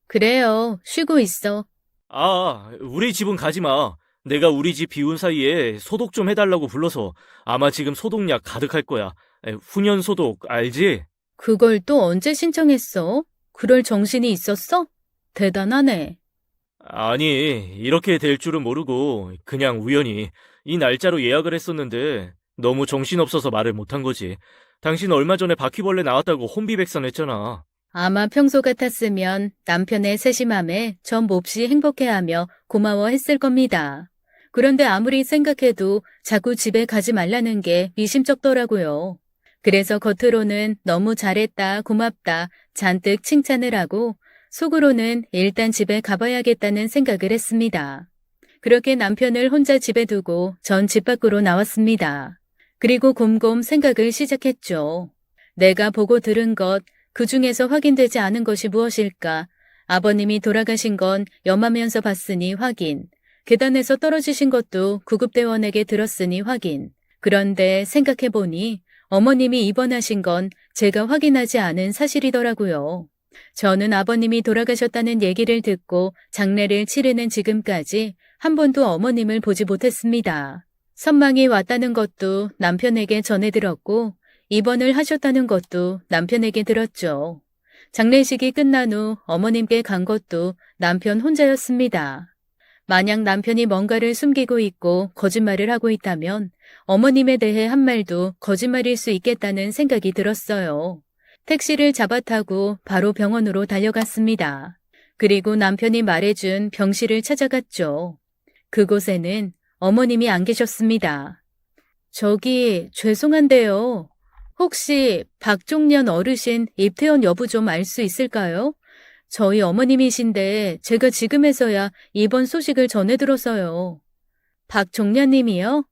그래요. 쉬고 있어. 아, 우리 집은 가지 마. 내가 우리 집 비운 사이에 소독 좀 해달라고 불러서 아마 지금 소독약 가득할 거야. 훈연 소독 알지? 그걸 또 언제 신청했어? 그럴 정신이 있었어? 대단하네. 아니, 이렇게 될 줄은 모르고 그냥 우연히 이 날짜로 예약을 했었는데 너무 정신없어서 말을 못한 거지. 당신 얼마 전에 바퀴벌레 나왔다고 혼비백산했잖아. 아마 평소 같았으면 남편의 세심함에 전 몹시 행복해하며 고마워했을 겁니다. 그런데 아무리 생각해도 자꾸 집에 가지 말라는 게 미심쩍더라고요. 그래서 겉으로는 너무 잘했다, 고맙다, 잔뜩 칭찬을 하고 속으로는 일단 집에 가봐야겠다는 생각을 했습니다. 그렇게 남편을 혼자 집에 두고 전 집 밖으로 나왔습니다. 그리고 곰곰 생각을 시작했죠. 내가 보고 들은 것, 그 중에서 확인되지 않은 것이 무엇일까? 아버님이 돌아가신 건 염하면서 봤으니 확인. 계단에서 떨어지신 것도 구급대원에게 들었으니 확인. 그런데 생각해보니 어머님이 입원하신 건 제가 확인하지 않은 사실이더라고요. 저는 아버님이 돌아가셨다는 얘기를 듣고 장례를 치르는 지금까지 한 번도 어머님을 보지 못했습니다. 선망이 왔다는 것도 남편에게 전해 들었고 입원을 하셨다는 것도 남편에게 들었죠. 장례식이 끝난 후 어머님께 간 것도 남편 혼자였습니다. 만약 남편이 뭔가를 숨기고 있고 거짓말을 하고 있다면 어머님에 대해 한 말도 거짓말일 수 있겠다는 생각이 들었어요. 택시를 잡아 타고 바로 병원으로 달려갔습니다. 그리고 남편이 말해준 병실을 찾아갔죠. 그곳에는 어머님이 안 계셨습니다. 저기 죄송한데요. 혹시 박종년 어르신 입퇴원 여부 좀 알 수 있을까요? 저희 어머님이신데 제가 지금에서야 입원 소식을 전해 들어서요. 박종년님이요?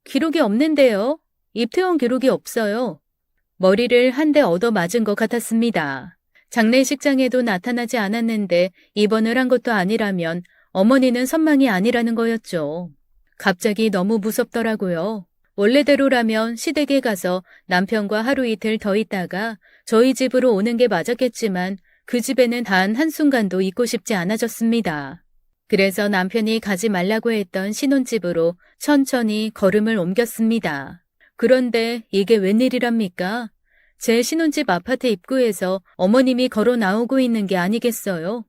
기록이 없는데요. 입퇴원 기록이 없어요. 머리를 한 대 얻어 맞은 것 같았습니다. 장례식장에도 나타나지 않았는데 입원을 한 것도 아니라면 어머니는 선망이 아니라는 거였죠. 갑자기 너무 무섭더라고요. 원래대로라면 시댁에 가서 남편과 하루 이틀 더 있다가 저희 집으로 오는 게 맞았겠지만 그 집에는 단 한순간도 있고 싶지 않아졌습니다. 그래서 남편이 가지 말라고 했던 신혼집으로 천천히 걸음을 옮겼습니다. 그런데 이게 웬일이랍니까? 제 신혼집 아파트 입구에서 어머님이 걸어 나오고 있는 게 아니겠어요?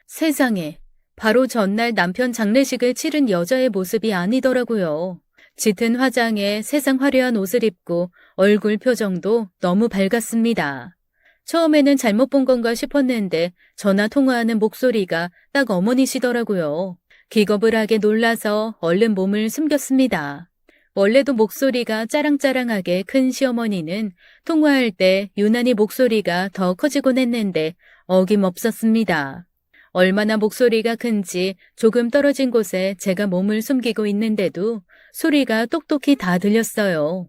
세상에, 바로 전날 남편 장례식을 치른 여자의 모습이 아니더라고요. 짙은 화장에 세상 화려한 옷을 입고 얼굴 표정도 너무 밝았습니다. 처음에는 잘못 본 건가 싶었는데 전화 통화하는 목소리가 딱 어머니시더라고요. 기겁을 하게 놀라서 얼른 몸을 숨겼습니다. 원래도 목소리가 짜랑짜랑하게 큰 시어머니는 통화할 때 유난히 목소리가 더 커지곤 했는데 어김없었습니다. 얼마나 목소리가 큰지 조금 떨어진 곳에 제가 몸을 숨기고 있는데도 소리가 똑똑히 다 들렸어요.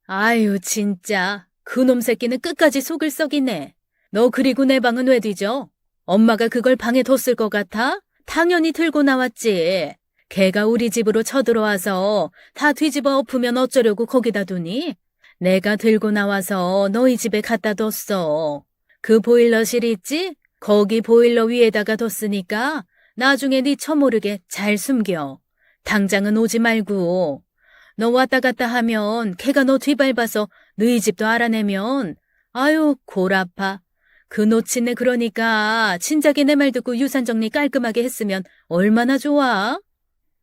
아유 진짜 그놈 새끼는 끝까지 속을 썩이네. 너 그리고 내 방은 왜 뒤져? 엄마가 그걸 방에 뒀을 것 같아? 당연히 들고 나왔지. 걔가 우리 집으로 쳐들어와서 다 뒤집어 엎으면 어쩌려고 거기다 두니? 내가 들고 나와서 너희 집에 갖다 뒀어. 그 보일러실 있지? 거기 보일러 위에다가 뒀으니까 나중에 네 처모르게 잘 숨겨. 당장은 오지 말고. 너 왔다 갔다 하면 걔가 너 뒤밟아서 너희 집도 알아내면 아유 골 아파. 그 노친네 그러니까 진작에 내 말 듣고 유산 정리 깔끔하게 했으면 얼마나 좋아.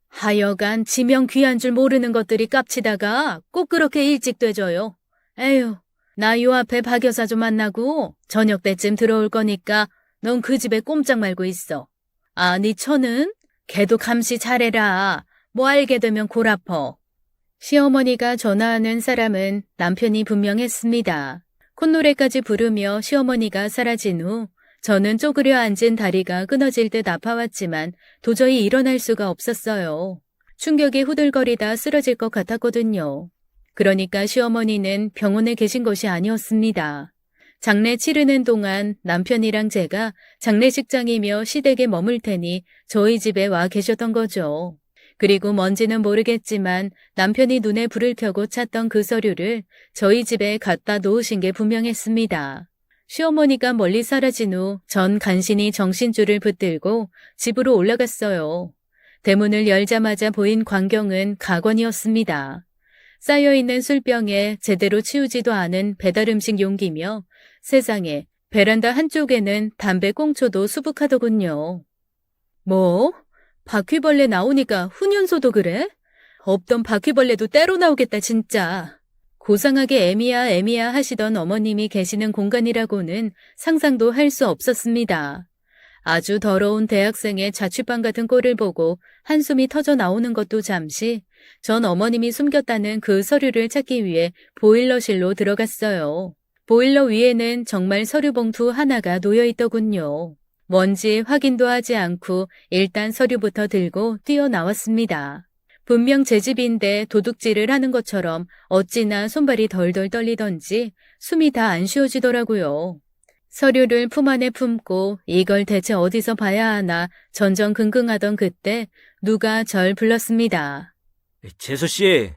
하여간 지명 귀한 줄 모르는 것들이 깝치다가 꼭 그렇게 일찍 되져요. 에휴, 나 요 앞에 박 여사 좀 만나고 저녁 때쯤 들어올 거니까 넌 그 집에 꼼짝 말고 있어. 아, 네 처는? 걔도 감시 잘해라. 뭐 알게 되면 골 아파. 시어머니가 전화하는 사람은 남편이 분명했습니다. 콧노래까지 부르며 시어머니가 사라진 후 저는 쪼그려 앉은 다리가 끊어질 듯 아파왔지만 도저히 일어날 수가 없었어요. 충격에 후들거리다 쓰러질 것 같았거든요. 그러니까 시어머니는 병원에 계신 것이 아니었습니다. 장례 치르는 동안 남편이랑 제가 장례식장이며 시댁에 머물 테니 저희 집에 와 계셨던 거죠. 그리고 뭔지는 모르겠지만 남편이 눈에 불을 켜고 찾던 그 서류를 저희 집에 갖다 놓으신 게 분명했습니다. 시어머니가 멀리 사라진 후 전 간신히 정신줄을 붙들고 집으로 올라갔어요. 대문을 열자마자 보인 광경은 가관이었습니다. 쌓여있는 술병에 제대로 치우지도 않은 배달음식 용기며 세상에 베란다 한쪽에는 담배 꽁초도 수북하더군요. 뭐? 바퀴벌레 나오니까 훈연소도 그래? 없던 바퀴벌레도 때로 나오겠다 진짜. 고상하게 애미야 하시던 어머님이 계시는 공간이라고는 상상도 할 수 없었습니다. 아주 더러운 대학생의 자취방 같은 꼴을 보고 한숨이 터져 나오는 것도 잠시 전 어머님이 숨겼다는 그 서류를 찾기 위해 보일러실로 들어갔어요. 보일러 위에는 정말 서류 봉투 하나가 놓여 있더군요. 뭔지 확인도 하지 않고 일단 서류부터 들고 뛰어나왔습니다. 분명 제 집인데 도둑질을 하는 것처럼 어찌나 손발이 덜덜 떨리던지 숨이 다 안 쉬어지더라고요. 서류를 품 안에 품고 이걸 대체 어디서 봐야 하나 전전긍긍하던 그때 누가 절 불렀습니다. 재수 씨,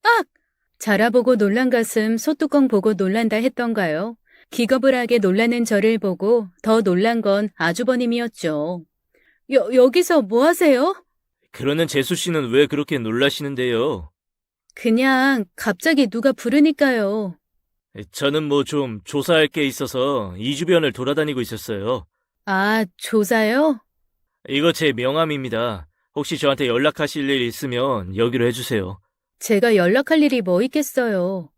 악! 자라보고 놀란 가슴 소뚜껑 보고 놀란다 했던가요? 기겁을 하게 놀라는 저를 보고 더 놀란 건 아주버님이었죠. 여기서 뭐 하세요? 그러는 재수 씨는 왜 그렇게 놀라시는데요? 그냥 갑자기 누가 부르니까요. 저는 뭐 좀 조사할 게 있어서 이 주변을 돌아다니고 있었어요. 아, 조사요? 이거 제 명함입니다. 혹시 저한테 연락하실 일 있으면 여기로 해주세요. 제가 연락할 일이 뭐 있겠어요.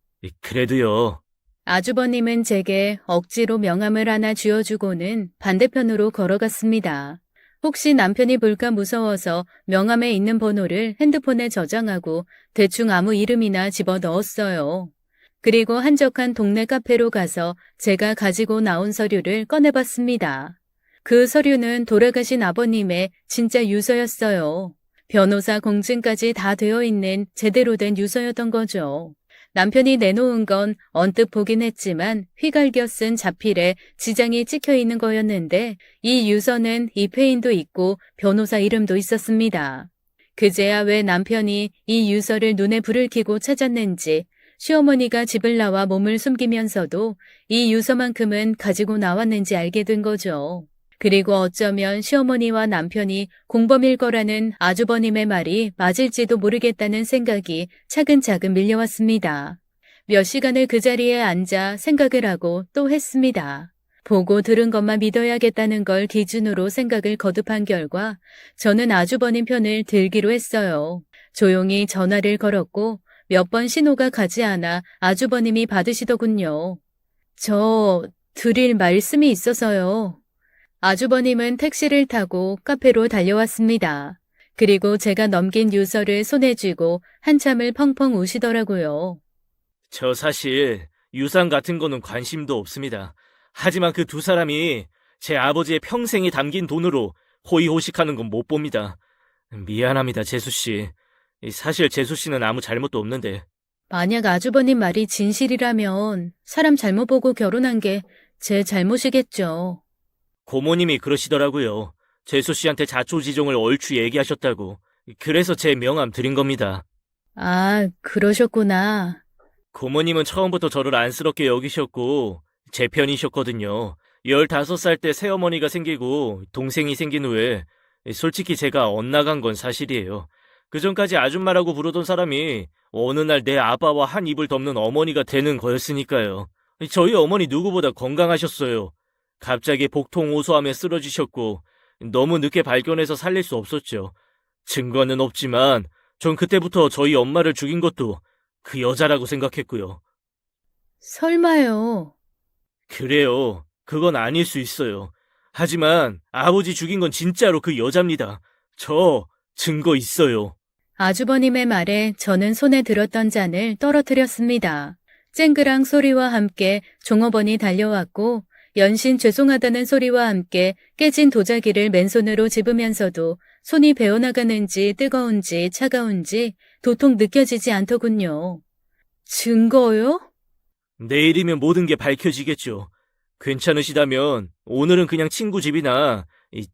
그래도요. 아주버님은 제게 억지로 명함을 하나 쥐어주고는 반대편으로 걸어갔습니다. 혹시 남편이 볼까 무서워서 명함에 있는 번호를 핸드폰에 저장하고 대충 아무 이름이나 집어 넣었어요. 그리고 한적한 동네 카페로 가서 제가 가지고 나온 서류를 꺼내봤습니다. 그 서류는 돌아가신 아버님의 진짜 유서였어요. 변호사 공증까지 다 되어 있는 제대로 된 유서였던 거죠. 남편이 내놓은 건 언뜻 보긴 했지만 휘갈겨 쓴 자필에 지장이 찍혀 있는 거였는데 이 유서는 입회인도 있고 변호사 이름도 있었습니다. 그제야 왜 남편이 이 유서를 눈에 불을 켜고 찾았는지 시어머니가 집을 나와 몸을 숨기면서도 이 유서만큼은 가지고 나왔는지 알게 된 거죠. 그리고 어쩌면 시어머니와 남편이 공범일 거라는 아주버님의 말이 맞을지도 모르겠다는 생각이 차근차근 밀려왔습니다. 몇 시간을 그 자리에 앉아 생각을 하고 또 했습니다. 보고 들은 것만 믿어야겠다는 걸 기준으로 생각을 거듭한 결과 저는 아주버님 편을 들기로 했어요. 조용히 전화를 걸었고 몇 번 신호가 가지 않아 아주버님이 받으시더군요. 저 드릴 말씀이 있어서요. 아주버님은 택시를 타고 카페로 달려왔습니다. 그리고 제가 넘긴 유서를 손에 쥐고 한참을 펑펑 우시더라고요. 저 사실 유산 같은 거는 관심도 없습니다. 하지만 그 두 사람이 제 아버지의 평생이 담긴 돈으로 호의호식하는 건 못 봅니다. 미안합니다, 재수 씨. 사실 재수 씨는 아무 잘못도 없는데. 만약 아주버님 말이 진실이라면 사람 잘못 보고 결혼한 게 제 잘못이겠죠. 고모님이 그러시더라고요. 재수 씨한테 자초지종을 얼추 얘기하셨다고. 그래서 제 명함 드린 겁니다. 아, 그러셨구나. 고모님은 처음부터 저를 안쓰럽게 여기셨고 제 편이셨거든요. 15살 때 새어머니가 생기고 동생이 생긴 후에 솔직히 제가 엇나간 건 사실이에요. 그전까지 아줌마라고 부르던 사람이 어느 날 내 아빠와 한 입을 덮는 어머니가 되는 거였으니까요. 저희 어머니 누구보다 건강하셨어요. 갑자기 복통 호소하며 쓰러지셨고 너무 늦게 발견해서 살릴 수 없었죠. 증거는 없지만 전 그때부터 저희 엄마를 죽인 것도 그 여자라고 생각했고요. 설마요. 그래요. 그건 아닐 수 있어요. 하지만 아버지 죽인 건 진짜로 그 여자입니다. 저 증거 있어요. 아주버님의 말에 저는 손에 들었던 잔을 떨어뜨렸습니다. 쨍그랑 소리와 함께 종업원이 달려왔고 연신 죄송하다는 소리와 함께 깨진 도자기를 맨손으로 집으면서도 손이 베어나가는지 뜨거운지 차가운지 도통 느껴지지 않더군요. 증거요? 내일이면 모든 게 밝혀지겠죠. 괜찮으시다면 오늘은 그냥 친구 집이나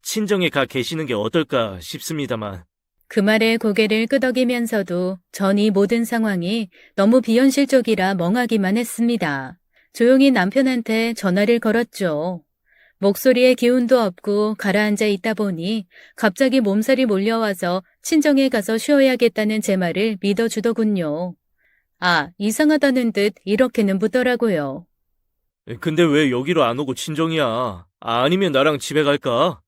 친정에 가 계시는 게 어떨까 싶습니다만. 그 말에 고개를 끄덕이면서도 전 이 모든 상황이 너무 비현실적이라 멍하기만 했습니다. 조용히 남편한테 전화를 걸었죠. 목소리에 기운도 없고 가라앉아 있다 보니 갑자기 몸살이 몰려와서 친정에 가서 쉬어야겠다는 제 말을 믿어주더군요. 아, 이상하다는 듯 이렇게는 묻더라고요. 근데 왜 여기로 안 오고 친정이야? 아니면 나랑 집에 갈까?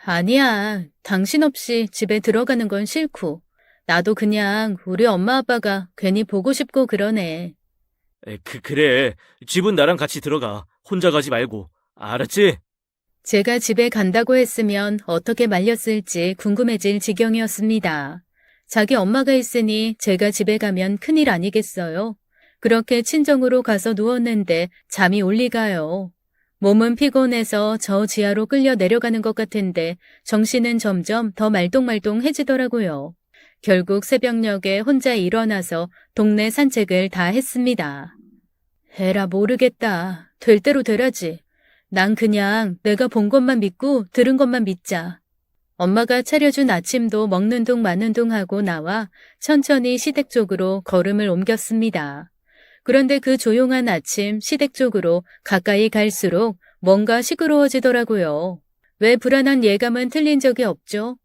아니야, 당신 없이 집에 들어가는 건 싫고 나도 그냥 우리 엄마 아빠가 괜히 보고 싶고 그러네. 그래. 집은 나랑 같이 들어가. 혼자 가지 말고. 알았지? 제가 집에 간다고 했으면 어떻게 말렸을지 궁금해질 지경이었습니다. 자기 엄마가 있으니 제가 집에 가면 큰일 아니겠어요? 그렇게 친정으로 가서 누웠는데 잠이 올 리가요. 몸은 피곤해서 저 지하로 끌려 내려가는 것 같은데 정신은 점점 더 말똥말똥해지더라고요. 결국 새벽녘에 혼자 일어나서 동네 산책을 다 했습니다. 에라 모르겠다. 될 대로 되라지. 난 그냥 내가 본 것만 믿고 들은 것만 믿자. 엄마가 차려준 아침도 먹는 둥 마는 둥 하고 나와 천천히 시댁 쪽으로 걸음을 옮겼습니다. 그런데 그 조용한 아침 시댁 쪽으로 가까이 갈수록 뭔가 시끄러워지더라고요. 왜 불안한 예감은 틀린 적이 없죠?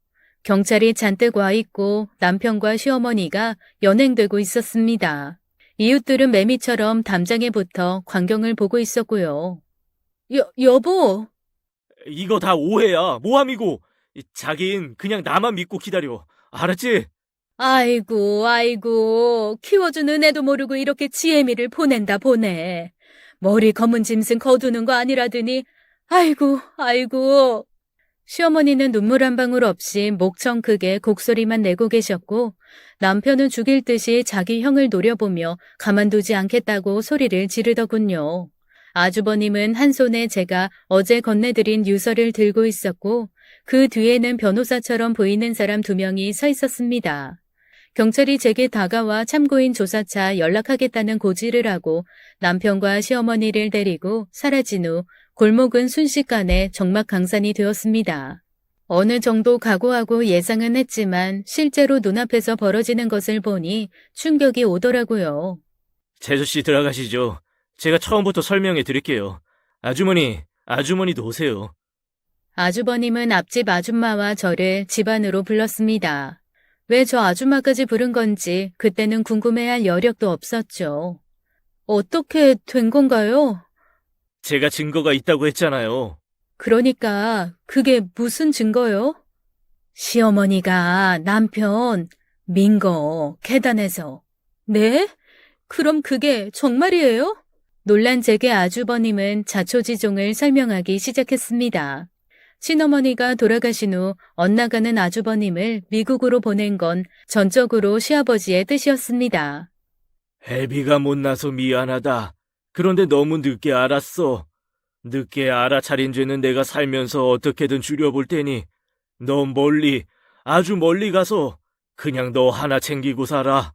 경찰이 잔뜩 와 있고 남편과 시어머니가 연행되고 있었습니다. 이웃들은 매미처럼 담장에 붙어 광경을 보고 있었고요. 여보! 이거 다 오해야. 모함이고. 자긴 그냥 나만 믿고 기다려. 알았지? 아이고, 키워주는 애도 모르고 이렇게 지혜미를 보낸다 보내. 머리 검은 짐승 거두는 거 아니라더니, 아이고. 시어머니는 눈물 한 방울 없이 목청 크게 곡소리만 내고 계셨고, 남편은 죽일 듯이 자기 형을 노려보며 가만두지 않겠다고 소리를 지르더군요. 아주버님은 한 손에 제가 어제 건네드린 유서를 들고 있었고, 그 뒤에는 변호사처럼 보이는 사람 2명이 서 있었습니다. 경찰이 제게 다가와 참고인 조사차 연락하겠다는 고지를 하고 남편과 시어머니를 데리고 사라진 후 골목은 순식간에 적막강산이 되었습니다. 어느 정도 각오하고 예상은 했지만 실제로 눈앞에서 벌어지는 것을 보니 충격이 오더라고요. 재수씨 들어가시죠. 제가 처음부터 설명해 드릴게요. 아주머니도 오세요. 아주버님은 앞집 아줌마와 저를 집 안으로 불렀습니다. 왜 저 아줌마까지 부른 건지 그때는 궁금해할 여력도 없었죠. 어떻게 된 건가요? 제가 증거가 있다고 했잖아요. 그러니까 그게 무슨 증거요? 시어머니가 남편 민 거 계단에서. 네? 그럼 그게 정말이에요? 놀란 제게 아주버님은 자초지종을 설명하기 시작했습니다. 친어머니가 돌아가신 후 엇나가는 아주버님을 미국으로 보낸 건 전적으로 시아버지의 뜻이었습니다. 애비가 못나서 미안하다. 그런데 너무 늦게 알았어. 늦게 알아차린 죄는 내가 살면서 어떻게든 줄여볼 테니 너 아주 멀리 가서 그냥 너 하나 챙기고 살아.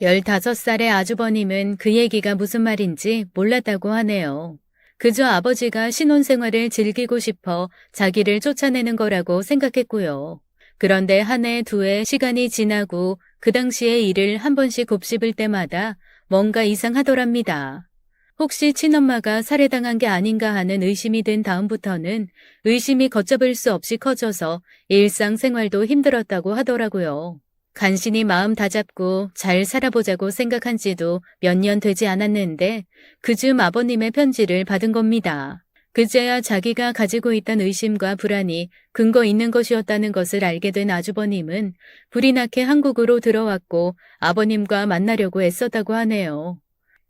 15살의 아주버님은 그 얘기가 무슨 말인지 몰랐다고 하네요. 그저 아버지가 신혼생활을 즐기고 싶어 자기를 쫓아내는 거라고 생각했고요. 그런데 한 해, 2해 시간이 지나고 그 당시의 일을 한 번씩 곱씹을 때마다 뭔가 이상하더랍니다. 혹시 친엄마가 살해당한 게 아닌가 하는 의심이 든 다음부터는 의심이 걷잡을 수 없이 커져서 일상생활도 힘들었다고 하더라고요. 간신히 마음 다잡고 잘 살아보자고 생각한 지도 몇 년 되지 않았는데 그즈음 아버님의 편지를 받은 겁니다. 그제야 자기가 가지고 있던 의심과 불안이 근거 있는 것이었다는 것을 알게 된 아주버님은 불이 나게 한국으로 들어왔고 아버님과 만나려고 애썼다고 하네요.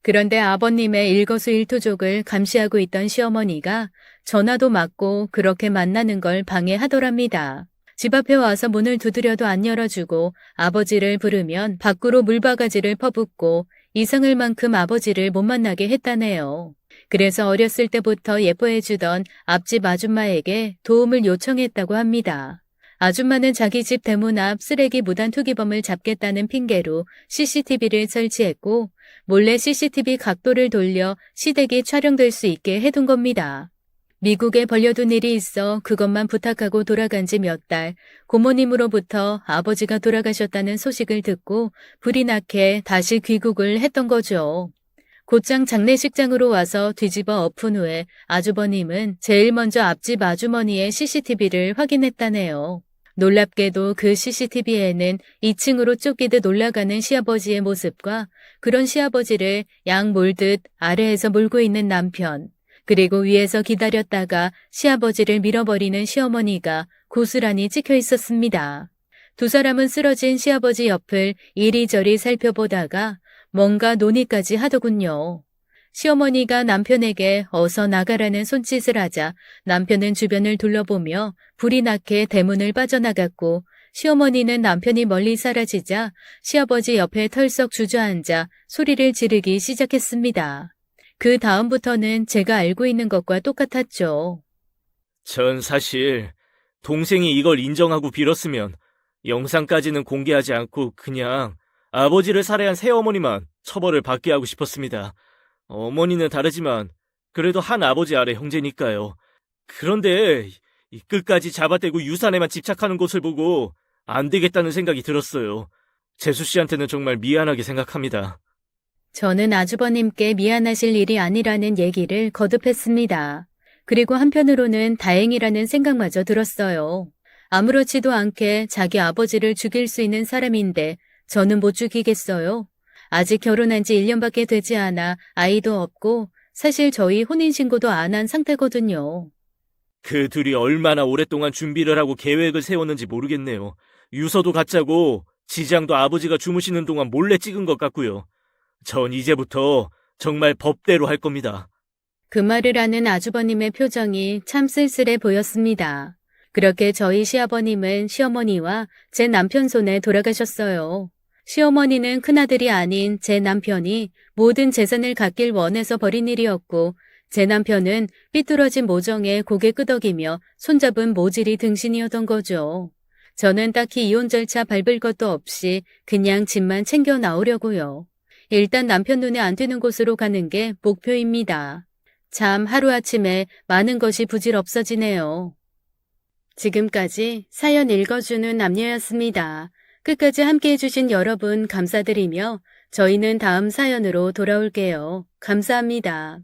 그런데 아버님의 일거수일투족을 감시하고 있던 시어머니가 전화도 맞고 그렇게 만나는 걸 방해하더랍니다. 집 앞에 와서 문을 두드려도 안 열어주고 아버지를 부르면 밖으로 물바가지를 퍼붓고 이상할 만큼 아버지를 못 만나게 했다네요. 그래서 어렸을 때부터 예뻐해주던 앞집 아줌마에게 도움을 요청했다고 합니다. 아줌마는 자기 집 대문 앞 쓰레기 무단 투기범을 잡겠다는 핑계로 CCTV를 설치했고 몰래 CCTV 각도를 돌려 시댁이 촬영될 수 있게 해둔 겁니다. 미국에 벌려둔 일이 있어 그것만 부탁하고 돌아간 지 몇 달, 고모님으로부터 아버지가 돌아가셨다는 소식을 듣고 불이 나게 다시 귀국을 했던 거죠. 곧장 장례식장으로 와서 뒤집어 엎은 후에 아주버님은 제일 먼저 앞집 아주머니의 CCTV를 확인했다네요. 놀랍게도 그 CCTV에는 2층으로 쫓기듯 올라가는 시아버지의 모습과 그런 시아버지를 양 몰듯 아래에서 몰고 있는 남편, 그리고 위에서 기다렸다가 시아버지를 밀어버리는 시어머니가 고스란히 찍혀 있었습니다. 두 사람은 쓰러진 시아버지 옆을 이리저리 살펴보다가 뭔가 논의까지 하더군요. 시어머니가 남편에게 어서 나가라는 손짓을 하자 남편은 주변을 둘러보며 불이 나게 대문을 빠져나갔고 시어머니는 남편이 멀리 사라지자 시아버지 옆에 털썩 주저앉아 소리를 지르기 시작했습니다. 그 다음부터는 제가 알고 있는 것과 똑같았죠. 전 사실 동생이 이걸 인정하고 빌었으면 영상까지는 공개하지 않고 그냥 아버지를 살해한 새어머니만 처벌을 받게 하고 싶었습니다. 어머니는 다르지만 그래도 한 아버지 아래 형제니까요. 그런데 끝까지 잡아떼고 유산에만 집착하는 것을 보고 안 되겠다는 생각이 들었어요. 재수 씨한테는 정말 미안하게 생각합니다. 저는 아주버님께 미안하실 일이 아니라는 얘기를 거듭했습니다. 그리고 한편으로는 다행이라는 생각마저 들었어요. 아무렇지도 않게 자기 아버지를 죽일 수 있는 사람인데 저는 못 죽이겠어요. 아직 결혼한 지 1년밖에 되지 않아 아이도 없고 사실 저희 혼인신고도 안 한 상태거든요. 그 둘이 얼마나 오랫동안 준비를 하고 계획을 세웠는지 모르겠네요. 유서도 가짜고 지장도 아버지가 주무시는 동안 몰래 찍은 것 같고요. 전 이제부터 정말 법대로 할 겁니다. 그 말을 하는 아주버님의 표정이 참 쓸쓸해 보였습니다. 그렇게 저희 시아버님은 시어머니와 제 남편 손에 돌아가셨어요. 시어머니는 큰아들이 아닌 제 남편이 모든 재산을 갖길 원해서 벌인 일이었고 제 남편은 삐뚤어진 모정에 고개 끄덕이며 손잡은 모질이 등신이었던 거죠. 저는 딱히 이혼 절차 밟을 것도 없이 그냥 집만 챙겨 나오려고요. 일단 남편 눈에 안 띄는 곳으로 가는 게 목표입니다. 참 하루아침에 많은 것이 부질없어지네요. 지금까지 사연 읽어주는 남녀였습니다. 끝까지 함께 해주신 여러분 감사드리며 저희는 다음 사연으로 돌아올게요. 감사합니다.